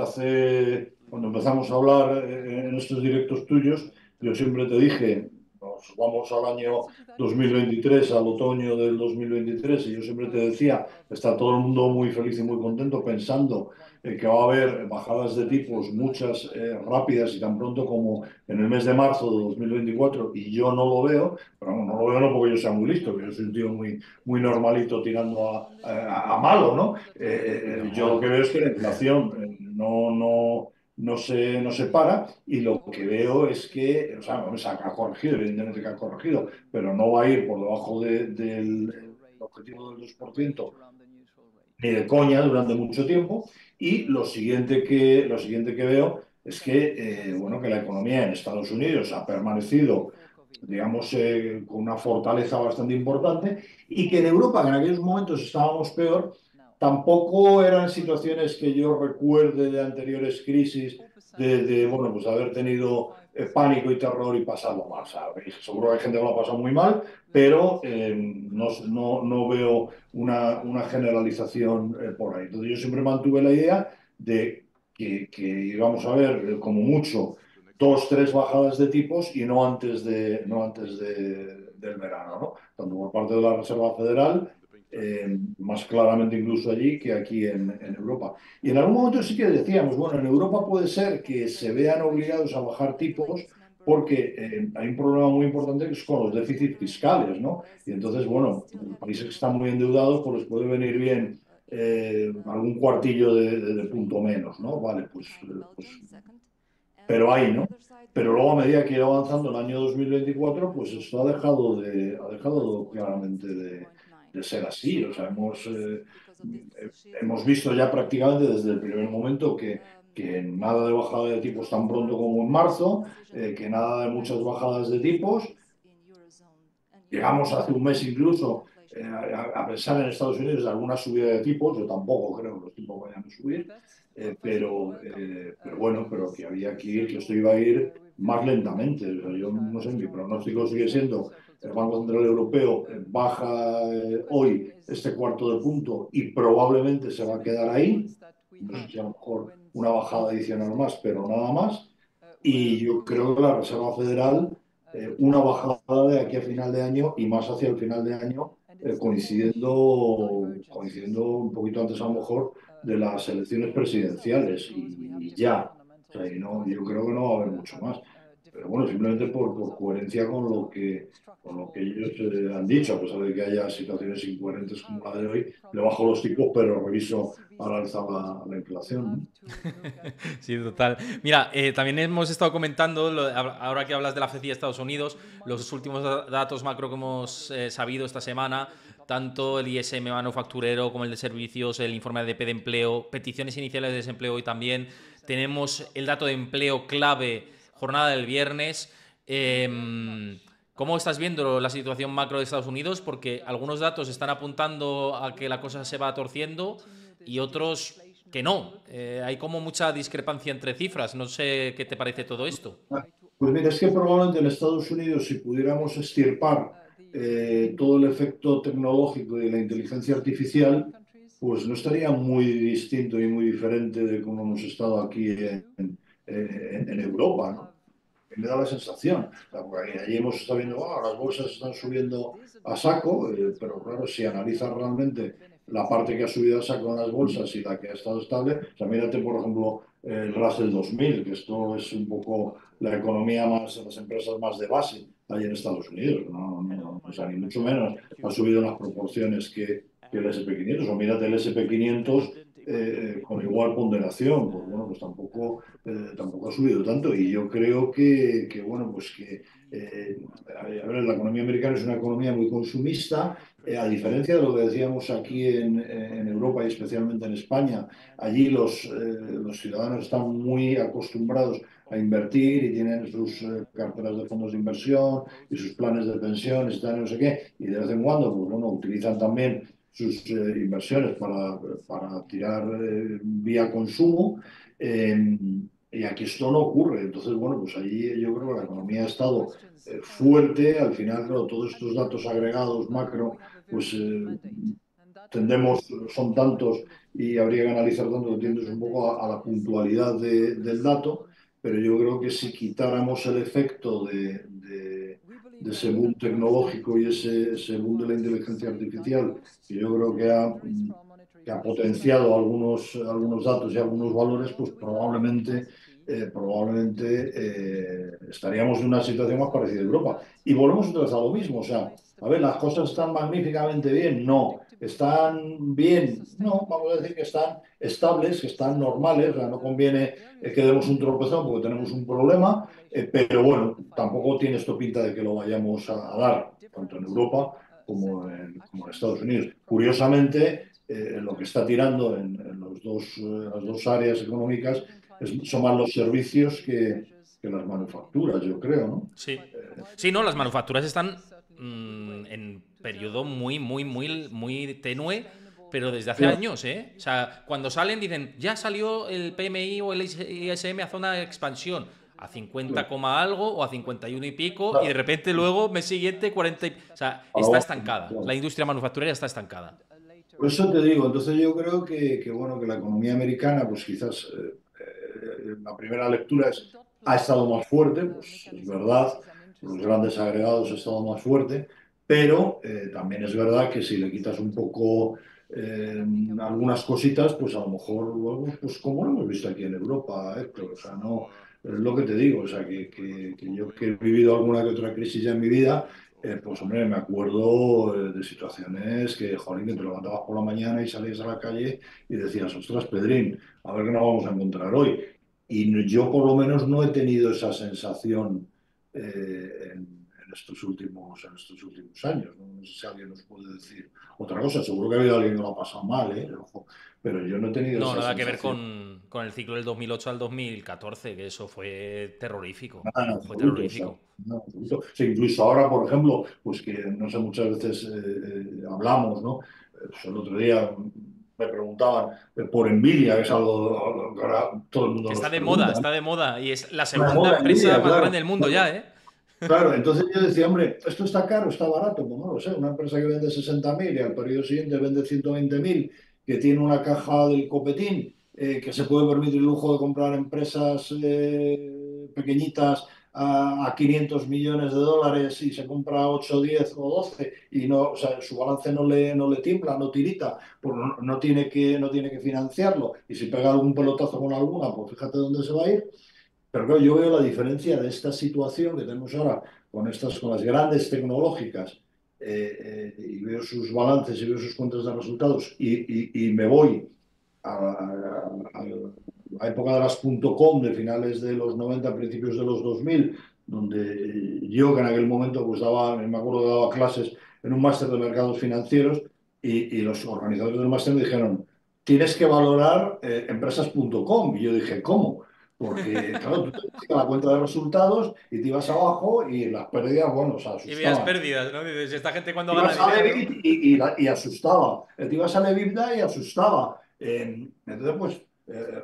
cuando empezamos a hablar en estos directos tuyos, yo siempre te dije, nos vamos al año 2023, al otoño del 2023, y yo siempre te decía, está todo el mundo muy feliz y muy contento pensando que va a haber bajadas de tipos, muchas rápidas y tan pronto como en el mes de marzo de 2024, y yo no lo veo, pero vamos, no lo veo no porque yo sea muy listo, que yo soy un tío muy normalito tirando a malo, ¿no? Yo lo No. que veo es que la inflación no se para y lo que veo es que, o sea, bueno, ha corregido, evidentemente que ha corregido, pero no va a ir por debajo del objetivo del 2% ni de coña durante mucho tiempo. Y lo siguiente que veo es que, bueno, que la economía en Estados Unidos ha permanecido, digamos, con una fortaleza bastante importante y que en Europa, que en aquellos momentos estábamos peor, tampoco eran situaciones que yo recuerde de anteriores crisis, bueno, pues haber tenido pánico y terror y pasarlo mal. ¿Sabes? Seguro que hay gente que lo ha pasado muy mal, pero no veo una generalización por ahí. Entonces yo siempre mantuve la idea de que íbamos a ver como mucho 2, 3 bajadas de tipos y no antes del verano, ¿no? Tanto por parte de la Reserva Federal, más claramente incluso allí que aquí en Europa. Y en algún momento sí que decíamos, bueno, en Europa puede ser que se vean obligados a bajar tipos porque hay un problema muy importante que es con los déficits fiscales, ¿no? Y entonces, bueno, los países que están muy endeudados, pues les puede venir bien algún cuartillo de punto menos, ¿no? Vale, pues pero ahí, ¿no? Pero luego a medida que iba avanzando el año 2024, pues esto ha dejado claramente de ser así. O sea, hemos visto ya prácticamente desde el primer momento que nada de bajada de tipos tan pronto como en marzo, que nada de muchas bajadas de tipos. Llegamos hace un mes incluso a pensar en Estados Unidos de alguna subida de tipos. Yo tampoco creo que los tipos vayan a subir, pero bueno, pero que había que esto iba a ir más lentamente. O sea, yo no sé, mi pronóstico sigue siendo el Banco Central Europeo baja hoy este cuarto de punto y probablemente se va a quedar ahí. No sé si a lo mejor una bajada adicional más, pero nada más. Y yo creo que la Reserva Federal una bajada de aquí a final de año y más hacia el final de año, coincidiendo un poquito antes a lo mejor de las elecciones presidenciales y ya. O sea, yo creo que no va a haber mucho más. Pero bueno, simplemente por coherencia con lo que ellos han dicho, a pesar de que haya situaciones incoherentes como la de hoy, le bajo los tipos, pero reviso al alza la inflación, ¿no? Sí, total. Mira, también hemos estado comentando, ahora que hablas de la FED y Estados Unidos, los últimos datos macro que hemos sabido esta semana, tanto el ISM manufacturero como el de servicios, el informe de ADP de empleo, peticiones iniciales de desempleo y también tenemos el dato de empleo clave, jornada del viernes. ¿Cómo estás viendo la situación macro de Estados Unidos? Porque algunos datos están apuntando a que la cosa se va torciendo y otros que no. Hay como mucha discrepancia entre cifras. No sé qué te parece todo esto. Pues mira, es que probablemente en Estados Unidos, si pudiéramos extirpar todo el efecto tecnológico y de la inteligencia artificial, pues no estaría muy distinto y muy diferente de cómo hemos estado aquí en Europa, ¿no? Me da la sensación. Porque allí hemos estado viendo, las bolsas están subiendo a saco, pero claro, si analizas realmente la parte que ha subido a saco en las bolsas y la que ha estado estable. O sea, mírate, por ejemplo, el Russell 2000, que esto es un poco la economía más, las empresas más de base ahí en Estados Unidos, o sea, ni mucho menos ha subido en las proporciones que el S&P 500, o mírate el S&P 500 con igual ponderación, pues bueno, pues tampoco ha subido tanto, y yo creo bueno, pues que a ver, la economía americana es una economía muy consumista, a diferencia de lo que decíamos aquí en Europa y especialmente en España. Allí los ciudadanos están muy acostumbrados a invertir y tienen sus carteras de fondos de inversión y sus planes de pensiones y tal, no sé qué, y de vez en cuando, pues bueno, utilizan también sus inversiones para tirar vía consumo. eh, y aquí esto no ocurre. Entonces, bueno, pues allí yo creo que la economía ha estado fuerte. Al final, claro, todos estos datos agregados macro, pues son tantos y habría que analizar tanto que tiendes un poco a la puntualidad del dato, pero yo creo que si quitáramos el efecto de ese boom tecnológico y ese boom de la inteligencia artificial, que yo creo que ha potenciado algunos datos y algunos valores, pues probablemente estaríamos en una situación más parecida a Europa. Y volvemos otra vez a lo mismo, o sea, a ver, ¿las cosas están magníficamente bien? No. ¿Están bien? No, vamos a decir que están estables, que están normales, o sea, no conviene que demos un tropezón porque tenemos un problema, pero bueno, tampoco tiene esto pinta de que lo vayamos a dar, tanto en Europa como en Estados Unidos. Curiosamente, lo que está tirando en las dos áreas económicas son más los servicios que las manufacturas, yo creo, ¿no? Sí. Sí, no, las manufacturas están en periodo muy tenue, pero desde hace Claro, años, ¿eh? O sea, cuando salen dicen, ya salió el PMI o el ISM a zona de expansión, a 50, claro, algo o a 51 y pico, y de claro. repente luego, mes siguiente, 40 o sea, A está lo bajo, estancada. La claro. industria manufacturera está estancada. Por eso te digo, entonces yo creo bueno, que la economía americana, pues quizás la primera lectura ha estado más fuerte, pues es verdad, los grandes agregados ha estado más fuerte, pero también es verdad que si le quitas un poco algunas cositas, pues a lo mejor, luego, pues como lo hemos visto aquí en Europa, Héctor, o sea, no, es lo que te digo, o sea, que yo que he vivido alguna que otra crisis ya en mi vida, pues hombre, me acuerdo de situaciones que, jolín, que te levantabas por la mañana y salías a la calle y decías, ostras, Pedrín, a ver qué nos vamos a encontrar hoy. Y yo por lo menos no he tenido esa sensación en estos últimos años. ¿No? No sé si alguien nos puede decir otra cosa. Seguro que ha habido alguien que lo ha pasado mal, ¿eh? Ojo, pero yo no he tenido No, esa nada que ver sensación. con el ciclo del 2008 al 2014, que eso fue terrorífico. Nada en Fue absoluto, o sea, terrorífico. nada en absoluto. O sea, incluso ahora, por ejemplo, pues que no sé, muchas veces hablamos, ¿no? El otro día me preguntaban por Nvidia, que es algo que ahora todo el mundo Que nos pregunta, ¿no? está de moda y es la Una segunda moda empresa Nvidia, más grande claro. del mundo ya, ¿eh? Claro, entonces yo decía, hombre, ¿esto está caro, está barato? Pues no lo sé, una empresa que vende 60.000 y al periodo siguiente vende 120.000, que tiene una caja del copetín, que se puede permitir el lujo de comprar empresas pequeñitas a 500 millones de dólares y se compra 8, 10 o 12 y no, o sea, su balance no le tiembla, no tirita, pues no tiene que financiarlo y si pega algún pelotazo con alguna, pues fíjate dónde se va a ir. Pero claro, yo veo la diferencia de esta situación que tenemos ahora con las grandes tecnológicas y veo sus balances y veo sus cuentas de resultados y me voy a la época de las .com de finales de los 90 principios de los 2000 donde yo que en aquel momento pues me acuerdo que daba clases en un máster de mercados financieros y los organizadores del máster me dijeron, tienes que valorar empresas.com. Y yo dije, ¿cómo? Porque, claro, tú te metías a la cuenta de resultados y te ibas abajo y las pérdidas, bueno, o sea, Y veas asustaban. pérdidas, ¿no? Dices, ¿esta gente cuándo gana Ibas a dinero, no? Levit y asustaba. Te ibas a Levitda y asustaba. Entonces, pues,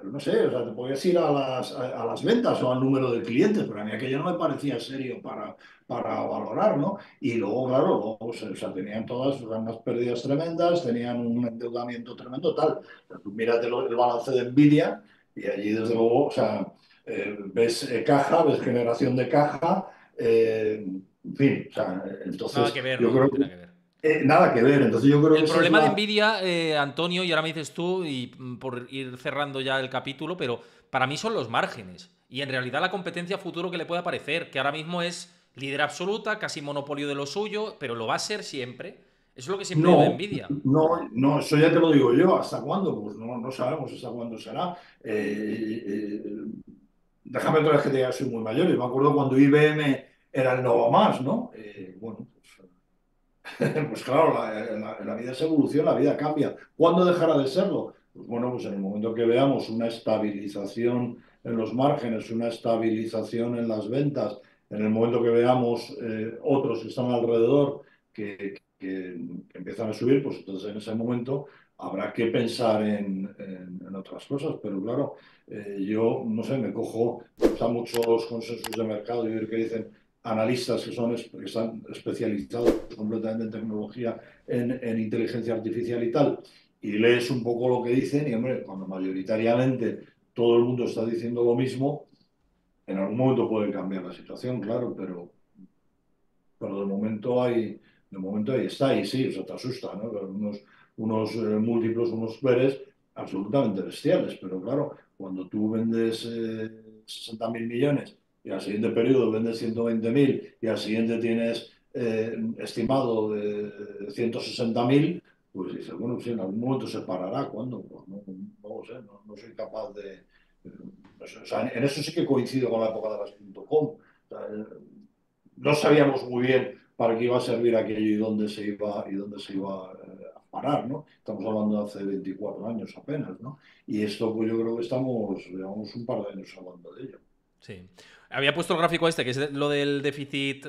no sé, o sea, te podías ir a las ventas o al número de clientes, pero a mí aquello no me parecía serio para valorar, ¿no? Y luego, claro, luego, pues, o sea, tenían todas unas pérdidas tremendas, tenían un endeudamiento tremendo, tal. Pero tú mírate el balance de Nvidia y allí, desde luego, o sea, ves caja, ves generación de caja, en fin, o sea, Nada entonces que ver, yo ¿no? No creo tiene que nada que ver. Nada que ver. Entonces yo creo que El esa es problema de la... Nvidia, Antonio, y ahora me dices tú, y por ir cerrando ya el capítulo, pero para mí son los márgenes. Y en realidad la competencia a futuro que le puede aparecer, que ahora mismo es líder absoluta, casi monopolio de lo suyo, pero lo va a ser siempre. Eso es lo que siempre digo de No, Nvidia. no, eso ya te lo digo yo. ¿Hasta cuándo? Pues no sabemos hasta cuándo será. Déjame otra vez que te diga, soy muy mayor. Yo me acuerdo cuando IBM era el Nova Más, ¿no? Bueno, pues claro, la vida es evolución, la vida cambia. ¿Cuándo dejará de serlo? Pues bueno, pues en el momento que veamos una estabilización en los márgenes, una estabilización en las ventas, en el momento que veamos otros que están alrededor que empiezan a subir, pues entonces en ese momento habrá que pensar en otras cosas. Pero claro, yo no sé, me cojo, están muchos consensos de mercado y ver que dicen analistas que están especializados completamente en tecnología, en inteligencia artificial y tal, y lees un poco lo que dicen y, hombre, cuando mayoritariamente todo el mundo está diciendo lo mismo, en algún momento puede cambiar la situación, claro, pero de momento ahí está, y sí, eso te asusta, ¿no? Unos múltiplos, unos veres absolutamente bestiales, pero claro, cuando tú vendes 60.000 millones y al siguiente periodo vendes 120.000 y al siguiente tienes estimado de 160.000, pues dices, bueno, sí, en algún momento se parará. ¿Cuándo? Pues no lo sé, no soy capaz de... no sé, o sea, en eso sí que coincido con la época de las .com. O sea, no sabíamos muy bien para qué iba a servir aquello y dónde se iba a parar, ¿no? Estamos hablando de hace 24 años apenas, ¿no? Y esto, pues yo creo que llevamos un par de años hablando de ello. Sí. Había puesto el gráfico este, que es lo del déficit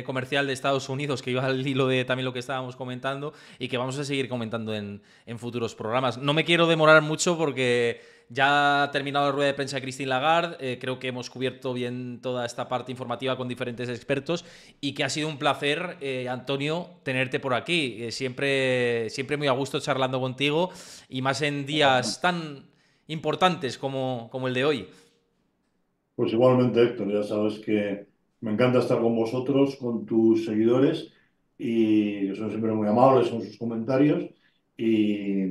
comercial de Estados Unidos, que iba al hilo de también lo que estábamos comentando y que vamos a seguir comentando en futuros programas. No me quiero demorar mucho porque ya ha terminado la rueda de prensa de Christine Lagarde. Creo que hemos cubierto bien toda esta parte informativa con diferentes expertos y que ha sido un placer, Antonio, tenerte por aquí. Siempre muy a gusto charlando contigo y más en días tan importantes como el de hoy. Pues igualmente, Héctor, ya sabes que me encanta estar con vosotros, con tus seguidores, y que son siempre muy amables con sus comentarios. Y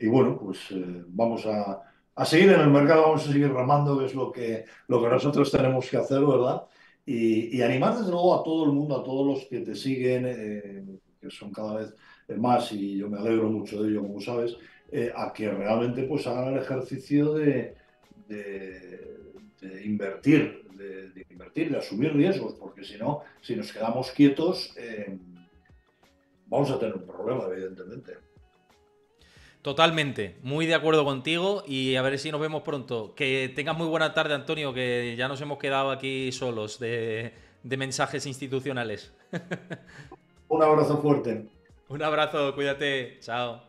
bueno, pues vamos a seguir en el mercado, vamos a seguir ramando, que es lo que nosotros tenemos que hacer, ¿verdad? Y animar desde luego a todo el mundo, a todos los que te siguen, que son cada vez más, y yo me alegro mucho de ello, como sabes, a que realmente pues hagan el ejercicio de invertir, de invertir, de asumir riesgos, porque si no, si nos quedamos quietos, vamos a tener un problema, evidentemente. Totalmente, muy de acuerdo contigo y a ver si nos vemos pronto. Que tengas muy buena tarde, Antonio, que ya nos hemos quedado aquí solos de mensajes institucionales. Un abrazo fuerte. Un abrazo, cuídate, chao.